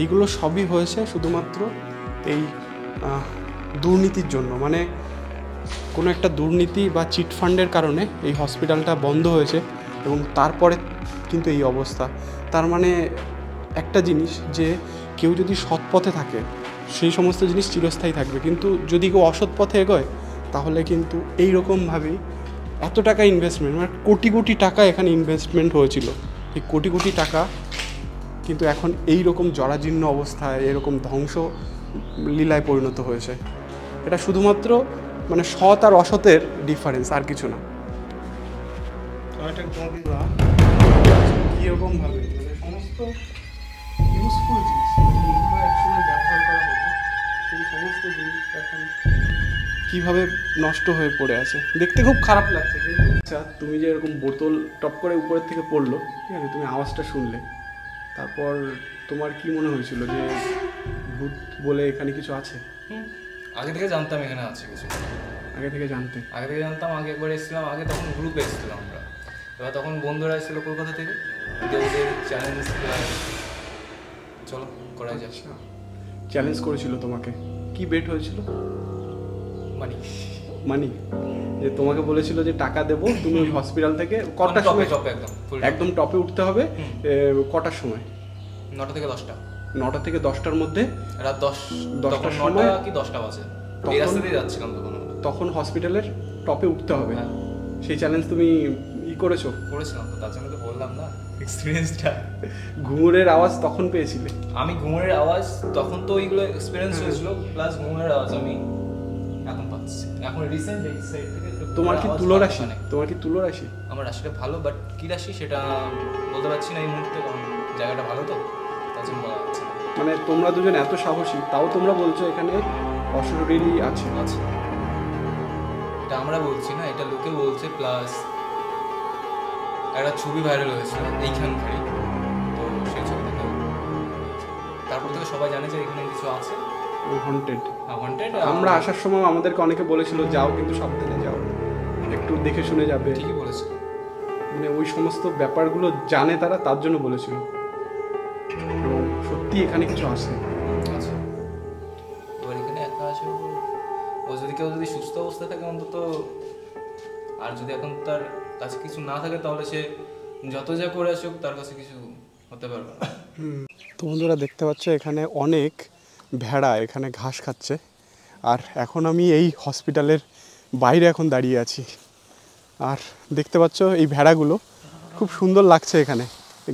এইগুলো সবই হয়েছে শুধুমাত্র এই দুর্নীতির জন্য, মানে কোনো একটা দুর্নীতি বা চিটফান্ডের কারণে এই হসপিটালটা বন্ধ হয়েছে এবং তারপরে কিন্তু এই অবস্থা। তার মানে একটা জিনিস, যে কেউ যদি সৎ পথে থাকে সেই সমস্ত জিনিস চিরস্থায়ী থাকবে, কিন্তু যদি কেউ অসৎ পথে এগোয় তাহলে কিন্তু এইরকমভাবেই এত টাকা ইনভেস্টমেন্ট, মানে কোটি কোটি টাকা এখানে ইনভেস্টমেন্ট হয়েছিল, এই কোটি কোটি টাকা কিন্তু এখন এই রকম জরাজীর্ণ অবস্থায় এরকম ধ্বংস লীলায় পরিণত হয়েছে। এটা শুধুমাত্র মানে সৎ আর অসতের ডিফারেন্স, আর কিছু না। কীরকমভাবে মানে সমস্ত ইউজফুল জিনিস যেগুলো একসময় ব্যবহার করা হতো, সেই সমস্ত জিনিস এখন কীভাবে নষ্ট হয়ে পড়ে আছে, দেখতে খুব খারাপ লাগছে। কিন্তু আচ্ছা, তুমি যে এরকম বোতল টপ করে উপরের থেকে পড়লো, ঠিক আছে, তুমি আওয়াজটা শুনলে, তারপর তোমার কি মনে হয়েছিল যে ভূত বলে এখানে কিছু আছে? আগে থেকে জানতাম এখানে আছে কিছু। আগে থেকে জানতাম। আগে একবার এসেছিলাম, আগে তখন গ্রুপে এসেছিলাম আমরা। এবার তখন বন্ধুরা এসেছিলো কলকাতা থেকে, ওদের চ্যালেঞ্জ চলো করা যায়। চ্যালেঞ্জ করেছিল তোমাকে, কি বেট হয়েছিল? মানি যে তোমাকে বলেছিল যে টাকা দেবো, তুমি ওই হসপিটাল থেকে কটার সময় একদম টপে উঠতে হবে, কটার সময়? 9টা থেকে 10টা। 9টা থেকে 10টার মধ্যে, রাত 10টার সময় কি 10টা বাজে, এই রাস্তা দিয়ে যাচ্ছিলাম তখন হসপিটালের টপে উঠতে হবে। সেই চ্যালেঞ্জ তুমি করেছিলাম, তো তার জন্য তো বললাম না এক্সপেরিয়েন্সটা। ঘুঙুরের আওয়াজ তখন পেয়েছিলে? আমি ঘুঙুরের আওয়াজ তখন তো ওইগুলো এক্সপেরিয়েন্স হয়েছিল, প্লাস ঘুঙুরের আওয়াজ আমি এখন পাচ্ছি। এখন রিসেন্ট এই সাইড থেকে তোমার কি তুলো রাশি? আমার রাশিটা ভালো, বাট কি রাশি সেটা বলতে পারছি না এই মুহূর্তে, কারণ জায়গাটা ভালো তো, তার জন্য বলা যাচ্ছে না। মানে তোমরা দুজন এত সাহসী, তাও তোমরা বলছো এখানে অশরীরী আছে। এটা আমরা বলছি না, এটা লোকে বলছে, প্লাস একটা ছবি ভাইরাল হয়েছিল এইখানকারই, তো সেই ছবিটাকে তারপর থেকে সবাই জানে যে এখানে কিছু আছে হন্টেড। আমরা আসার সময় আমাদেরকে অনেকে বলেছিল যাও, কিন্তু সাবধানে যাও, একটু দেখে শুনে যাবে। ঠিকই বলেছিল, মানে ওই সমস্ত ব্যাপারগুলো জানে তারা, তার জন্য বলেছিল। সত্যি এখানে কিছু আছে। আচ্ছা, এবার এখানে একা আছে, ও যদি কেউ যদি সুস্থ অবস্থায় থাকে অন্তত, আর যদি এখন তার কাছে কিছু না থাকে তাহলে সে যত যা করে আসুক তার কাছে কিছু হতে পারবে না। তো বন্ধুরা দেখতে পাচ্ছ এখানে অনেক ভেড়া এখানে ঘাস খাচ্ছে। আর এখন আমি এই হসপিটালের বাইরে এখন দাঁড়িয়ে আছি। আর দেখতে পাচ্ছ এই ভেড়াগুলো খুব সুন্দর লাগছে, এখানে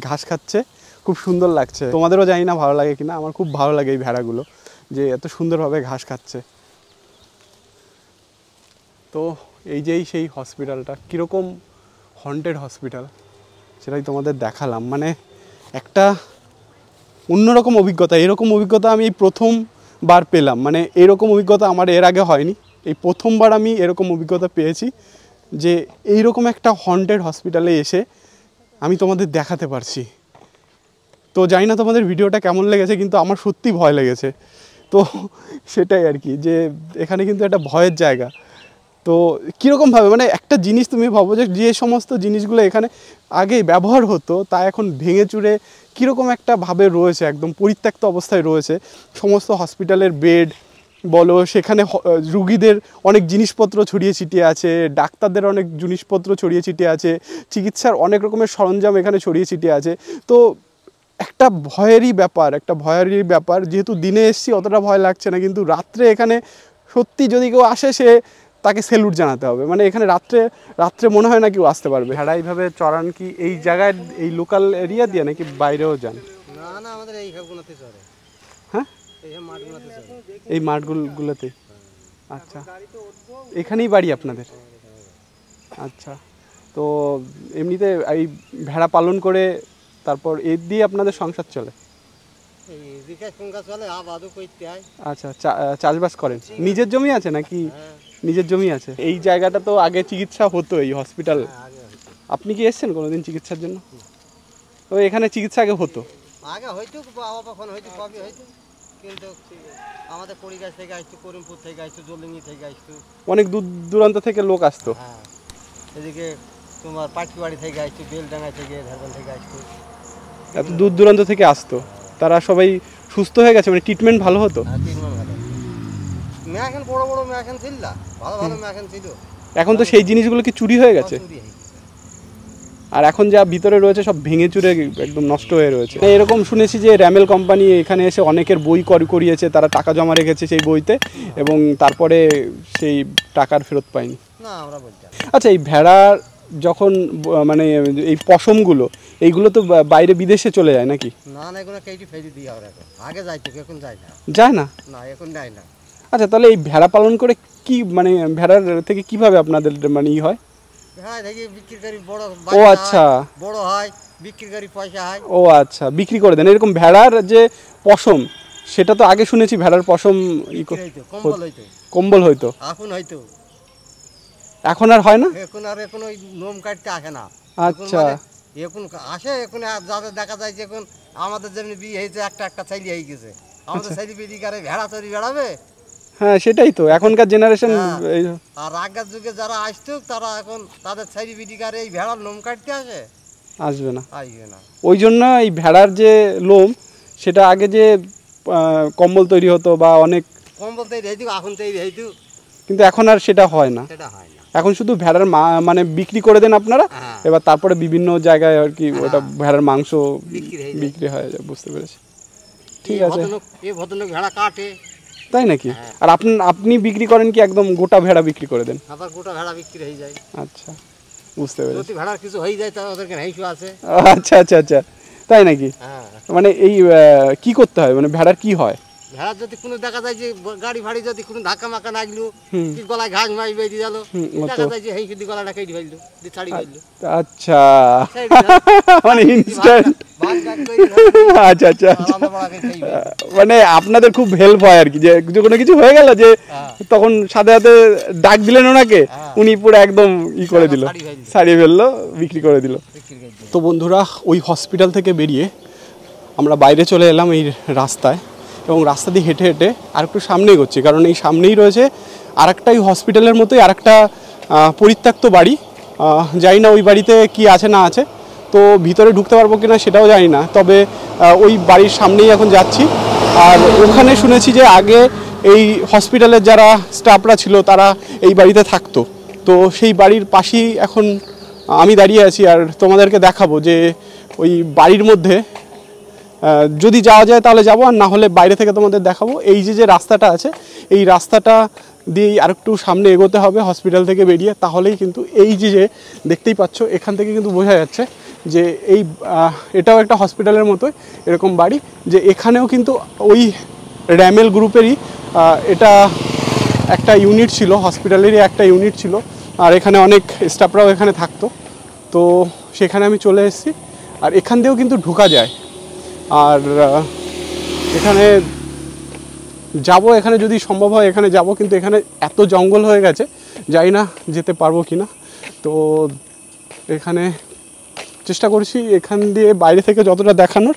ঘাস খাচ্ছে, খুব সুন্দর লাগছে। তোমাদেরও জানি না ভালো লাগে কিনা, আমার খুব ভালো লাগে এই ভেড়াগুলো যে এত সুন্দরভাবে ঘাস খাচ্ছে। তো এই যেই সেই হসপিটালটা কীরকম হন্টেড হসপিটাল সেটাই তোমাদের দেখালাম। মানে একটা অন্যরকম অভিজ্ঞতা, এরকম অভিজ্ঞতা আমি এই প্রথমবার পেলাম। মানে এরকম অভিজ্ঞতা আমার এর আগে হয়নি, এই প্রথমবার আমি এরকম অভিজ্ঞতা পেয়েছি যে এইরকম একটা হন্টেড হসপিটালে এসে আমি তোমাদের দেখাতে পারছি। তো জানি না তোমাদের ভিডিওটা কেমন লেগেছে, কিন্তু আমার সত্যি ভয় লেগেছে। তো সেটাই আর কি, যে এখানে কিন্তু একটা ভয়ের জায়গা। তো কীরকমভাবে মানে একটা জিনিস তুমি ভাবো যে যে সমস্ত জিনিসগুলো এখানে আগে ব্যবহার হতো তা এখন ভেঙে চুরে কীরকম একটা ভাবে রয়েছে, একদম পরিত্যক্ত অবস্থায় রয়েছে। সমস্ত হসপিটালের বেড বলো, সেখানে রুগীদের অনেক জিনিসপত্র ছড়িয়ে ছিটিয়ে আছে, ডাক্তারদের অনেক জিনিসপত্র ছড়িয়ে ছিটিয়ে আছে, চিকিৎসার অনেক রকমের সরঞ্জাম এখানে ছড়িয়ে ছিটিয়ে আছে। তো একটা ভয়েরই ব্যাপার, যেহেতু দিনে এসছি অতটা ভয় লাগছে না, কিন্তু রাত্রে এখানে সত্যি যদি কেউ আসে সে তাকে সেলুট জানাতে হবে। মানে এখানে রাত্রে মনে হয় না কেউ আসতে পারবে। ভেড়া এইভাবে চড়ান কি এই জায়গায়, এই লোকাল এরিয়া দিয়ে নাকি বাইরেও যান? না আমাদের এই সবগুলোতে চলে। হ্যাঁ, এই মাঠগুলোতে। আচ্ছা, এখানেই বাড়ি আপনাদের? আচ্ছা, তো এমনিতে এই ভেড়া পালন করে তারপর এর দিয়ে আপনাদের সংসার চলে? আচ্ছা, চাষবাস করেন? নিজের জমি আছে নাকি? নিজের জমি আছে। এই জায়গাটা তো আগে চিকিৎসা হতো, এই হসপিটাল। আপনি কি এসেছেন কোনোদিন চিকিৎসার জন্য? তো এখানে চিকিৎসা আগে হতো? আগে হয়তো কখন হয়তো কবে হয়তো, কিন্তু আমাদের কড়িগাছ থেকে আসতো, করিমপুর থেকে আসতো, জলদিঙ্গি থেকে আসতো, অনেক দূর দূরান্ত থেকে লোক আসতো। হ্যাঁ, এদিকে তোমার পাটকিবাড়ি থেকে আসতো, বেলডাঙ্গা থেকে, ঝাড়খণ্ড থেকে আসতো, এত দূর দূরান্ত থেকে আসতো। তারা সবাই সুস্থ হয়ে গেছে? মানে ট্রিটমেন্ট ভালো হতো? হ্যাঁ, ট্রিটমেন্ট ভালো। মেশিন বড় বড় মেশিন ছিল, ভালো মেশিন ছিল। এখন তো সেই জিনিসগুলো কি চুরি হয়ে গেছে? আর এখন যা ভিতরে রয়েছে সব ভেঙে চুরে একদম নষ্ট হয়ে রয়েছে। এরকম শুনেছি যে র্যামেল কোম্পানি এখানে এসে অনেকের বই করিয়েছে, তারা টাকা জমা রেখেছে সেই বইতে, এবং তারপরে সেই টাকার ফেরত পায়নি। না, আমরা বলছি। আচ্ছা, এই ভেড়ার যখন মানে এই পশমগুলো এইগুলো তো বাইরে বিদেশে চলে যায় নাকি? না, এগুলো কেটে ফেলে দিয়ে হবে। আগে যাইতো, এখন যায় না। যায় না? না, এখন যায় না। আচ্ছা, তাহলে এই ভেড়া পালন করে কি মানে ভেড়ার থেকে কিভাবে আপনাদের মানে হয়? হ্যাঁ, থেকে বিক্রি করি, বড়। ও আচ্ছা, বড় হয়, বিক্রি করি, পয়সা হয়। ও আচ্ছা, বিক্রি করে দেন। এরকম ভেড়ার যে পশম, সেটা তো আগে শুনেছি ভেড়ার পশম কম্বল হইতো। এখন আর হয় না? এখন ওই নোম কাটতে আসে না। আচ্ছা, এখন আসে, এখন যাদের দেখা যায় যে এখন আমাদের যেমনি বিয়ে হয়েছে, একটা ছেলে হয়ে গেছে, আমাদের ছেলে বিয়ে করে ভেড়া চড়ি বেড়াবে। হ্যাঁ, সেটাই তো এখনকার জেনারেশন। আর আগের যুগে যারা আসতো তারা এখন তাদের ছেলে বিয়ে করে এই ভেড়ার লোম কাটতে আসবে না। ওই জন্য এই ভেড়ার যে লোম, সেটা আগে যে কম্বল তৈরি হতো বা অনেক কম্বল তৈরি হইতো, এখন তৈরি হইতো, কিন্তু এখন আর সেটা হয় না। এখন শুধু ভেড়ার মানে বিক্রি করে দেন আপনারা, এবার তারপরে বিভিন্ন জায়গায় আর কি ওটা ভেড়ার মাংস বিক্রি হয়। বুঝতে পেরেছি, ঠিক আছে। এই ভদ্রলোক ভেড়া কাটে, তাই নাকি? আর আপনি বিক্রি করেন কি একদম গোটা ভেড়া বিক্রি করে দেন? আবার গোটা ভেড়া বিক্রি হয়ে যায়। আচ্ছা, বুঝতে পেরেছি। যদি ভেড়ার কিছু হয়ে যায় তাহলে ওদেরকে হেসু আছে। আচ্ছা আচ্ছা আচ্ছা, তাই নাকি? মানে এই কি করতে হয়, মানে ভেড়ার কি হয়? ভেড়ার যদি কোনো দেখা যায় যে গাড়ি ফাড়ি যদি কোনো ধাক্কা মাক্কা লাগলো, কি গলায় ঘাস মাই বেরিয়ে গেল, দেখা যায় যে হেসু দি গলাটা কেটে ফেললো, দিয়ে ছাড়ি ফেললো। আচ্ছা, মানে ইনস্ট্যান্ট। আচ্ছা আচ্ছা আচ্ছা, মানে আপনাদের খুব হেল্প হয় আর কি, যে কোনো কিছু হয়ে গেল যে তখন সাথে সাথে ডাক দিলেন ওনাকে, উনি পুরো একদম করে দিল, ছাড়িয়ে ফেললো, বিক্রি করে দিল। তো বন্ধুরা, ওই হসপিটাল থেকে বেরিয়ে আমরা বাইরে চলে এলাম এই রাস্তায়, এবং রাস্তা দিয়ে হেঁটে হেঁটে আর একটু সামনেই করছি, কারণ এই সামনেই রয়েছে আর একটা এই হসপিটালের মতোই আর একটা পরিত্যক্ত বাড়ি। জানি না ওই বাড়িতে কি আছে না আছে, তো ভিতরে ঢুকতে পারবো কিনা সেটাও জানি না, তবে ওই বাড়ির সামনেই এখন যাচ্ছি। আর ওখানে শুনেছি যে আগে এই হসপিটালের যারা স্টাফরা ছিল তারা এই বাড়িতে থাকতো, তো সেই বাড়ির পাশেই এখন আমি দাঁড়িয়ে আছি। আর তোমাদেরকে দেখাবো যে ওই বাড়ির মধ্যে যদি যাওয়া যায় তাহলে যাবো, আর না হলে বাইরে থেকে তোমাদের দেখাবো। এই যে রাস্তাটা আছে, এই রাস্তাটা দিয়েই আরেকটু সামনে এগোতে হবে হসপিটাল থেকে বেরিয়ে, তাহলেই কিন্তু এই যে দেখতেই পাচ্ছ এখান থেকে কিন্তু বোঝা যাচ্ছে যে এই এটাও একটা হসপিটালের মতোই এরকম বাড়ি, যে এখানেও কিন্তু ওই র্যামেল গ্রুপেরই এটা একটা ইউনিট ছিল, হসপিটালেরই একটা ইউনিট ছিল, আর এখানে অনেক স্টাফরাও এখানে থাকতো। তো সেখানে আমি চলে এসেছি, আর এখান দিয়েও কিন্তু ঢোকা যায়। আর এখানে যাব, এখানে যদি সম্ভব হয় এখানে যাব, কিন্তু এখানে এত জঙ্গল হয়ে গেছে জানি না যেতে পারবো কি না। তো এখানে চেষ্টা করছি এখান দিয়ে বাইরে থেকে যতটা দেখানোর।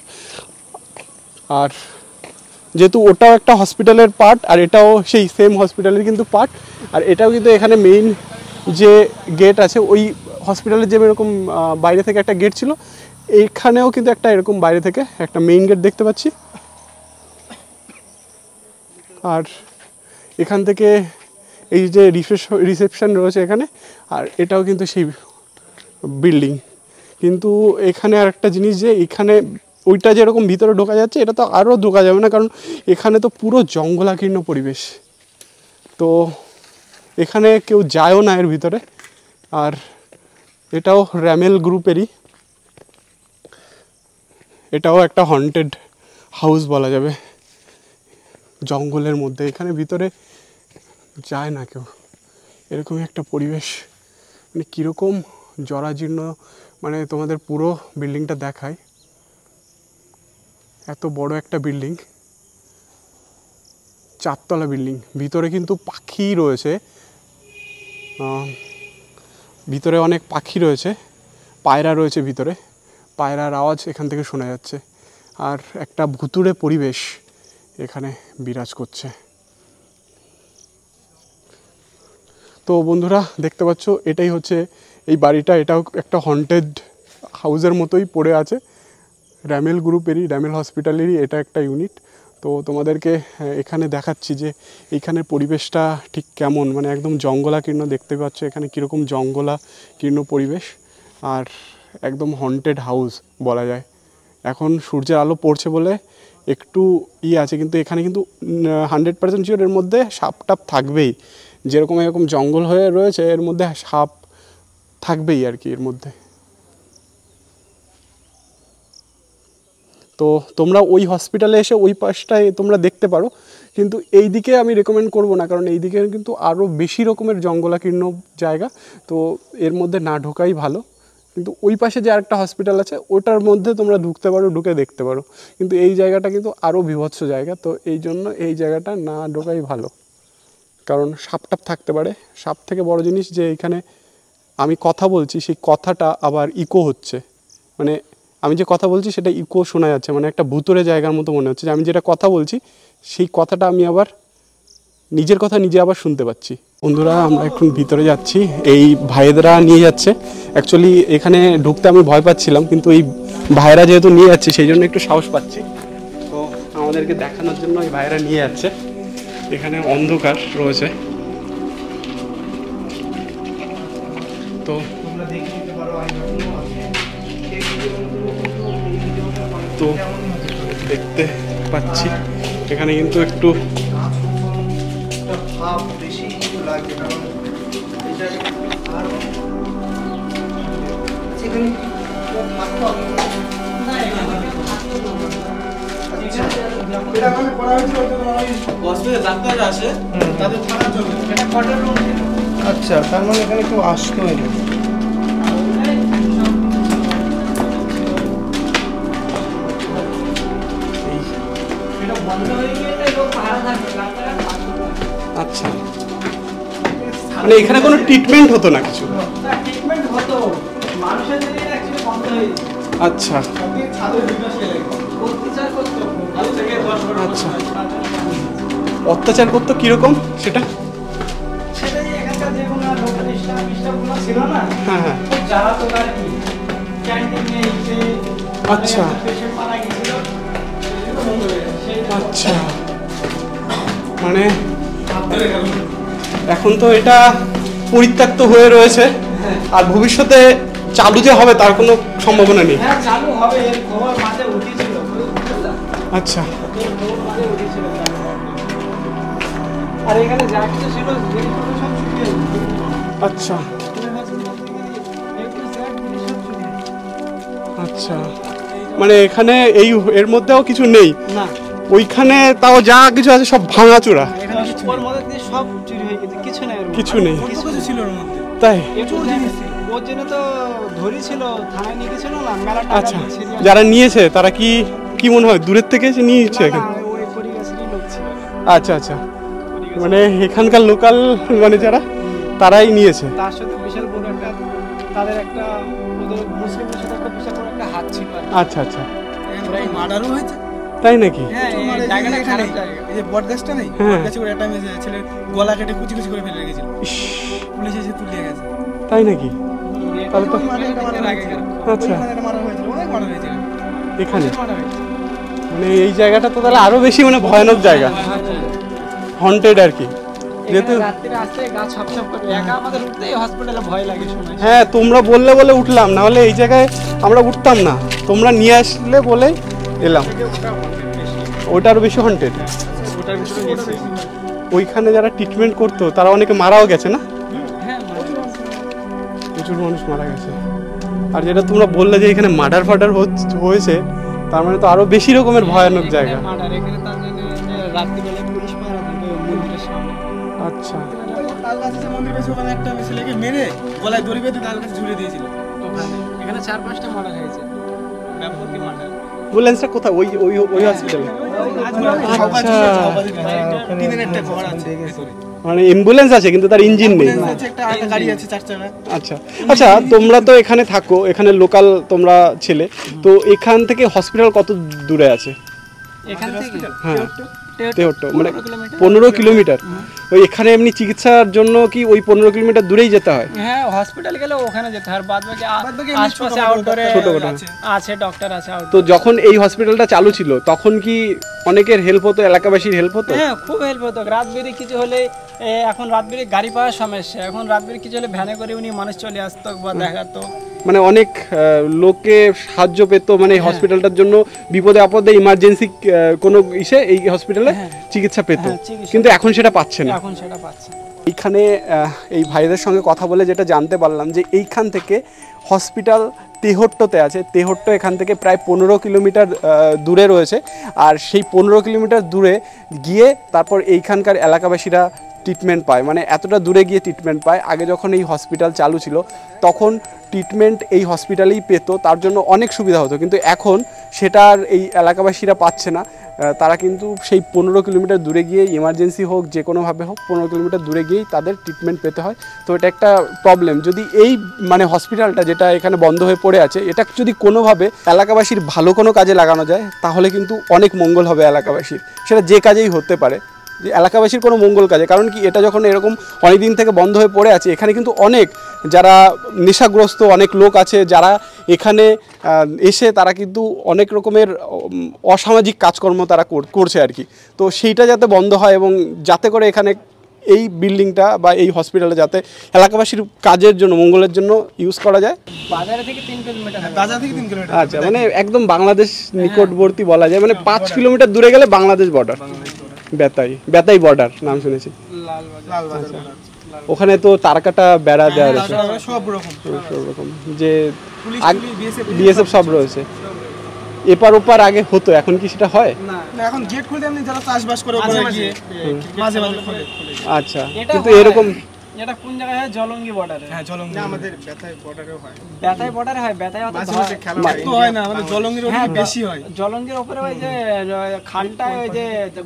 আর যেহেতু ওটাও একটা হসপিটালের পার্ট, আর এটাও সেই সেম হসপিটালের কিন্তু পার্ট, আর এটাও কিন্তু এখানে মেইন যে গেট আছে ওই হসপিটালের যে এরকম বাইরে থেকে একটা গেট ছিল, এইখানেও কিন্তু একটা এরকম বাইরে থেকে একটা মেইন গেট দেখতে পাচ্ছি। আর এখান থেকে এই যে রিসেপশন রয়েছে এখানে, আর এটাও কিন্তু সেই বিল্ডিং। কিন্তু এখানে আর একটা জিনিস, যে এখানে ওইটা যেরকম ভিতরে ঢোকা যাচ্ছে, এটা তো আরও ঢোকা যাবে না, কারণ এখানে তো পুরো জঙ্গলাকীর্ণ পরিবেশ, তো এখানে কেউ যায়ও না এর ভিতরে। আর এটাও র্যামেল গ্রুপেরই, এটাও একটা হন্টেড হাউস বলা যাবে, জঙ্গলের মধ্যে। এখানে ভিতরে যায় না কেউ, এরকমই একটা পরিবেশ। মানে কীরকম জরাজীর্ণ, মানে তোমাদের পুরো বিল্ডিংটা দেখায়, এত বড় একটা বিল্ডিং, 4 তলা বিল্ডিং। ভিতরে কিন্তু পাখি রয়েছে, ভিতরে অনেক পাখি রয়েছে, পায়রা রয়েছে ভিতরে, পায়রার আওয়াজ এখান থেকে শোনা যাচ্ছে। আর একটা ভুতুড়ে পরিবেশ এখানে বিরাজ করছে। তো বন্ধুরা দেখতে পাচ্ছ এটাই হচ্ছে এই বাড়িটা, এটাও একটা হন্টেড হাউসের মতোই পড়ে আছে, র্যামেল গ্রুপেরই, র্যামেল হসপিটালেরই এটা একটা ইউনিট। তো তোমাদেরকে এখানে দেখাচ্ছি যে এইখানের পরিবেশটা ঠিক কেমন, মানে একদম জঙ্গলাকীর্ণ দেখতে পাচ্ছ এখানে কীরকম জঙ্গলাকীর্ণ পরিবেশ, আর একদম হন্টেড হাউস বলা যায়। এখন সূর্যের আলো পড়ছে বলে একটু আছে, কিন্তু এখানে কিন্তু 100% শিওর এর মধ্যে সাপ টাপ থাকবেই, যেরকম এরকম জঙ্গল হয়ে রয়েছে এর মধ্যে সাপ থাকবেই আর কি এর মধ্যে। তো তোমরা ওই হসপিটালে এসে ওই পাশটায় তোমরা দেখতে পারো, কিন্তু এই দিকে আমি রেকমেন্ড করব না, কারণ এই দিকে কিন্তু আরও বেশি রকমের জঙ্গলাকীর্ণ জায়গা, তো এর মধ্যে না ঢোকাই ভালো। কিন্তু ওই পাশে যে আরেকটা হসপিটাল আছে ওটার মধ্যে তোমরা ঢুকতে পারো, ঢুকে দেখতে পারো, কিন্তু এই জায়গাটা কিন্তু আরও বীভৎস জায়গা, তো এই জন্য এই জায়গাটা না ঢোকাই ভালো, কারণ সাপ টাপ থাকতে পারে। সাপ থেকে বড় জিনিস যে এখানে আমি কথা বলছি সেই কথাটা আবার ইকো হচ্ছে, মানে আমি যে কথা বলছি সেটা ইকো শোনা যাচ্ছে, মানে একটা ভুতুরে জায়গার মতো মনে হচ্ছে যে আমি যেটা কথা বলছি সেই কথাটা আমি আবার নিজের কথা নিজে আবার শুনতে পাচ্ছি। বন্ধুরা আমরা এখন ভিতরে যাচ্ছি, এই ভাইয়েরা নিয়ে যাচ্ছে। অ্যাকচুয়ালি এখানে ঢুকতে আমি ভয় পাচ্ছিলাম, কিন্তু এই ভাইয়েরা যেহেতু নিয়ে যাচ্ছে সেই জন্য একটু সাহস পাচ্ছি। তো আমাদেরকে দেখানোর জন্য এই ভাইয়েরা নিয়ে যাচ্ছে। এখানে অন্ধকার রয়েছে, তো তো দেখতে পাচ্ছি এখানে কিন্তু একটু আচ্ছা, তার মানে এখানে কেউ আসতো না। আচ্ছা, মানে এখানে কোনো ট্রিটমেন্ট হতো না কিছু? আচ্ছা আচ্ছা, অত্যাচার করতো কিরকম সেটা? হ্যাঁ হ্যাঁ, আচ্ছা আচ্ছা, মানে এখন তো এটা পরিত্যক্ত হয়ে রয়েছে, আর ভবিষ্যতে চালু যে হবে তার কোনো সম্ভাবনা নেই। আচ্ছা আর এখানে যা কিছু ছিল সব চুরি হয়েছে। আচ্ছা আচ্ছা, মানে এখানে এই এর মধ্যেও কিছু নেই না, ওইখানে তাও যা কিছু আছে সব ভাঙাচোরা, এখানে ওর মধ্যে দিয়ে সব চুরি হয়ে গেছে, কিছু নেই, কিছু নেই। কিছু ছিল ওর মধ্যে, তাই? একটু জিনিস ছিল ওর জন্য তো ধরেছিল, থানায় নিয়ে গেছিল না, মেলা টাকা আচ্ছা, দিয়েছিল। যারা নিয়েছে তারা কি কি মনে হয় দূরের থেকে এসে নিয়েছে না, এখানে? ওই পরিবেশেরই লোক ছিল। আচ্ছা আচ্ছা, মানে এখানকার লোকাল মানে যারা তারাই নিয়েছে। তার সাথে বিশাল বড় একটা তাদের একটা ওদের মুসলিমদের সাথে একটা বিশাল বড় একটা হাত ছিল আর কি। আচ্ছা আচ্ছা, মার্ডারও হয়েছে। তাই নাকি? হ্যাঁ, এই জায়গাটা খারাপ জায়গা। এই যে বটগাছটা নেই, হ্যাঁ। বটগাছে করে একটা মেয়ে ছেলে গলা কেটে কুচি কুচি করে ফেলে রেখেছিল, ইস, পুলিশ এসে তুলে গেছে। তাই নাকি? তাহলে তো আচ্ছা, ওখানে একটা মারা হয়েছিল, অনেক মারা হয়েছিল। এখানে মানে এই জায়গাটা তো তাহলে আরো বেশি মানে ভয়ানক জায়গা, হন্টেড আর কি। যেহেতু রাত্রিরে আসতে গা ছপছপ করে, একা আমাদের উঠতেই হসপিটালে ভয় লাগে সময়। হ্যাঁ, তোমরা বললে বলে উঠলাম, না হলে এই জায়গায় আমরা উঠতাম না, তোমরা নিয়ে আসলে বলে এলাম। ওটা আরো বেশি হন্টেড। ওটার ভিতরে গেছে। ওইখানে যারা ট্রিটমেন্ট করতো তারা অনেকে মারাও গেছে না? হ্যাঁ, প্রচুর মানুষ মারা গেছে। আর যেটা তোমরা বললে যে এখানে মার্ডার ফার্ডার হয়েছে, তার মানে তো আরো বেশি রকমের ভয়ানক জায়গা। মার্ডার এখানে তার জন্য রাত্রিবেলা পুলিশ পাহারা দিত মন্দিরের সামনে। আচ্ছা, তাল গাছে যে মন্দির পেয়েছে, ওখানে একটা ছেলেকে মেরে গলায় দড়ি বেঁধে তাল গাছে ঝুলিয়ে দিয়েছিল। ওখানে এখানে 4-5টা মার্ডার হয়েছে, ব্যাপকই মার্ডার। অ্যাম্বুলেন্সটা কোথায়? ওই ওই ওই হসপিটালে? টিনের একটা ঘর আছে, মানে অ্যাম্বুলেন্স আছে কিন্তু তার ইঞ্জিন নেই। একটা গাড়ি আছে 4 চাকা। আচ্ছা আচ্ছা, তোমরা তো এখানে থাকো, এখানে লোকাল তোমরা ছেলে, তো এখান থেকে হসপিটাল কত দূরে আছে? এখান থেকে হ্যাঁ, তেহট্ট, তেহট্ট, মানে 15 15 কিলোমিটার। ওই এখানে এমনি চিকিৎসার জন্য কি ওই 15 কিলোমিটার দূরেই যেতে হয়? হ্যাঁ, হসপিটাল গেলে ওখানে যেতে হয়, আর বাদ বাকি এমনি আশপাশে ছোটখাটো আউটডোরে ছোটখাটো আছে, ডক্টর আছে তো আউটডোর। যখন এই হসপিটালটা চালু ছিল তখন কি অনেকের হেল্প হতো, এলাকাবাসীর হেল্প হতো? হ্যাঁ, খুব হেল্প হতো। রাত বেরি কিছু হলে এখন রাত বেরি গাড়ি পাওয়ার সমস্যা, এখন রাত বেরি কিছু হলে ভ্যানে করে উনি মানুষ চলে আসতো বা দেখাতো। মানে অনেক লোকে সাহায্য পেত, মানে এই হসপিটালটার জন্য বিপদে আপদে ইমার্জেন্সি কোনো ইসে এই হসপিটালে চিকিৎসা পেত, হ্যাঁ, চিকিৎসা কিন্তু এখন সেটা পাচ্ছে না। এখন সেটা পাচ্ছে। এইখানে এই ভাইদের সঙ্গে কথা বলে যেটা জানতে পারলাম যে এইখান থেকে হসপিটাল তেহট্টতে আছে। তেহট্ট এখান থেকে প্রায় 15 কিলোমিটার দূরে রয়েছে, আর সেই 15 কিলোমিটার দূরে গিয়ে তারপর এইখানকার এলাকাবাসীরা ট্রিটমেন্ট পায়, মানে এতটা দূরে গিয়ে ট্রিটমেন্ট পায়। আগে যখন এই হসপিটাল চালু ছিল তখন ট্রিটমেন্ট এই হসপিটালেই পেত, তার জন্য অনেক সুবিধা হতো, কিন্তু এখন সেটা আর এই এলাকাবাসীরা পাচ্ছে না। তারা কিন্তু সেই 15 কিলোমিটার দূরে গিয়ে ইমার্জেন্সি হোক যে কোনোভাবে হোক 15 কিলোমিটার দূরে গিয়েই তাদের ট্রিটমেন্ট পেতে হয়। তো এটা একটা প্রবলেম। যদি এই মানে হসপিটালটা যেটা এখানে বন্ধ হয়ে পড়ে আছে, এটা যদি কোনোভাবে এলাকাবাসীর ভালো কোনো কাজে লাগানো যায় তাহলে কিন্তু অনেক মঙ্গল হবে এলাকাবাসীর, সেটা যে কাজেই হতে পারে, যে এলাকাবাসীর কোনো মঙ্গল কাজে। কারণ কি, এটা যখন এরকম অনেক দিন থেকে বন্ধ হয়ে পড়ে আছে, এখানে কিন্তু অনেক যারা নেশাগ্রস্ত অনেক লোক আছে যারা এখানে এসে তারা কিন্তু অনেক রকমের অসামাজিক কাজকর্ম তারা করছে আর কি। তো সেইটা যাতে বন্ধ হয় এবং যাতে করে এখানে এই বিল্ডিংটা বা এই হসপিটালে যাতে এলাকাবাসীর কাজের জন্য মঙ্গলের জন্য ইউজ করা যায়। বাজারে থেকে 3 কিলোমিটার, বাজার থেকে 3 কিলোমিটার। আচ্ছা, মানে একদম বাংলাদেশ নিকটবর্তী বলা যায়, মানে 5 কিলোমিটার দূরে গেলে বাংলাদেশ বর্ডার। বেতাই বর্ডার নাম শুনেছি। লাল বাজার। ওখানে তো তারকাটা বেড়া দেওয়া রয়েছে, সব রকম সব রকম, যে পুলিশ, BSF বিএসএফ সব রয়েছে। এপার ওপার আগে হতো, এখন কি সেটা হয়? না, না, এখন গেট খুলতে এমনি যারা চাষবাস করে ওপরে গিয়ে মাঝে মাঝে খোলে। আচ্ছা, এটা কিন্তু হয়। এরকম এটা কোন জায়গায় হয়? জলঙ্গি বর্ডারে। হ্যাঁ, জলঙ্গি আমাদের ব্যথায় বর্ডারেও হয়, বেতাই বর্ডারে হয়, বেতাই অত মাঝে মাঝে খেলা হয়। তো হয় না, আমাদের জলঙ্গির ওখানে বেশি হয়। জলঙ্গির উপরে ওই যে খালটায় ওই যে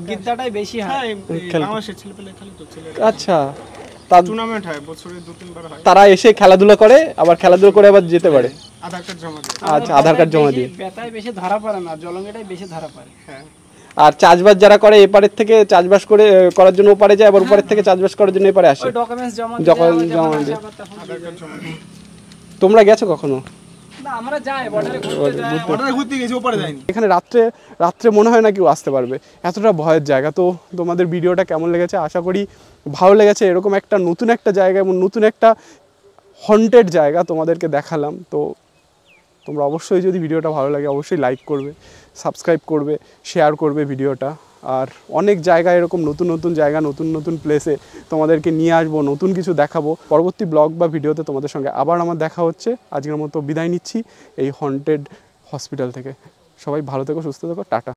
গিদ্দাটাই বেশি হয়। বাংলাদেশের ছেলেপেলে খালি তো ছেলে আচ্ছা, তার টুর্নামেন্ট হয়, বছরে 2-3 বার হয়। তারা এসে খেলাধুলা করে, আবার খেলাধুলা করে আবার যেতে পারে। আধার কার্ড জমা দিয়ে। আচ্ছা, আধার কার্ড জমা দিয়ে। বেতাই বেশি ধরা পড়ে না, জলঙ্গিটাই বেশি ধরা পড়ে। হ্যাঁ, আর চাষবাস যারা করে এপারের থেকে চাষবাস করে করার জন্য ওপারে যায়, আবার ওপারের থেকে চাষবাস করার জন্য এপারে আসে। ওই ডকুমেন্টস জমা যখন দিয়ে জমা আসে দিয়ে। আবার তখন আধার কার্ড জমা দিয়ে। তোমরা গেছো কখনো? না, আমরা যাই বর্ডারে ঘুরতে যাই। বর্ডারে ঘুরতে গেছি, ওপারে যাইনি। এখানে রাত্রে মনে হয় না কেউ আসতে পারবে, এতটা ভয়ের জায়গা। তো তোমাদের ভিডিওটা কেমন লেগেছে? আশা করি ভালো লেগেছে। এরকম একটা নতুন একটা জায়গা এবং নতুন একটা হন্টেড জায়গা তোমাদেরকে দেখালাম। তো তোমরা অবশ্যই যদি ভিডিওটা ভালো লাগে অবশ্যই লাইক করবে, সাবস্ক্রাইব করবে, শেয়ার করবে ভিডিওটা। আর অনেক জায়গায় এরকম নতুন নতুন জায়গা, নতুন নতুন প্লেসে তোমাদেরকে নিয়ে আসবো, নতুন কিছু দেখাবো। পরবর্তী ব্লগ বা ভিডিওতে তোমাদের সঙ্গে আবার আমার দেখা হচ্ছে। আজকের মতো বিদায় নিচ্ছি এই হন্টেড হসপিটাল থেকে। সবাই ভালো থেকো, সুস্থ থেকো, টাটা।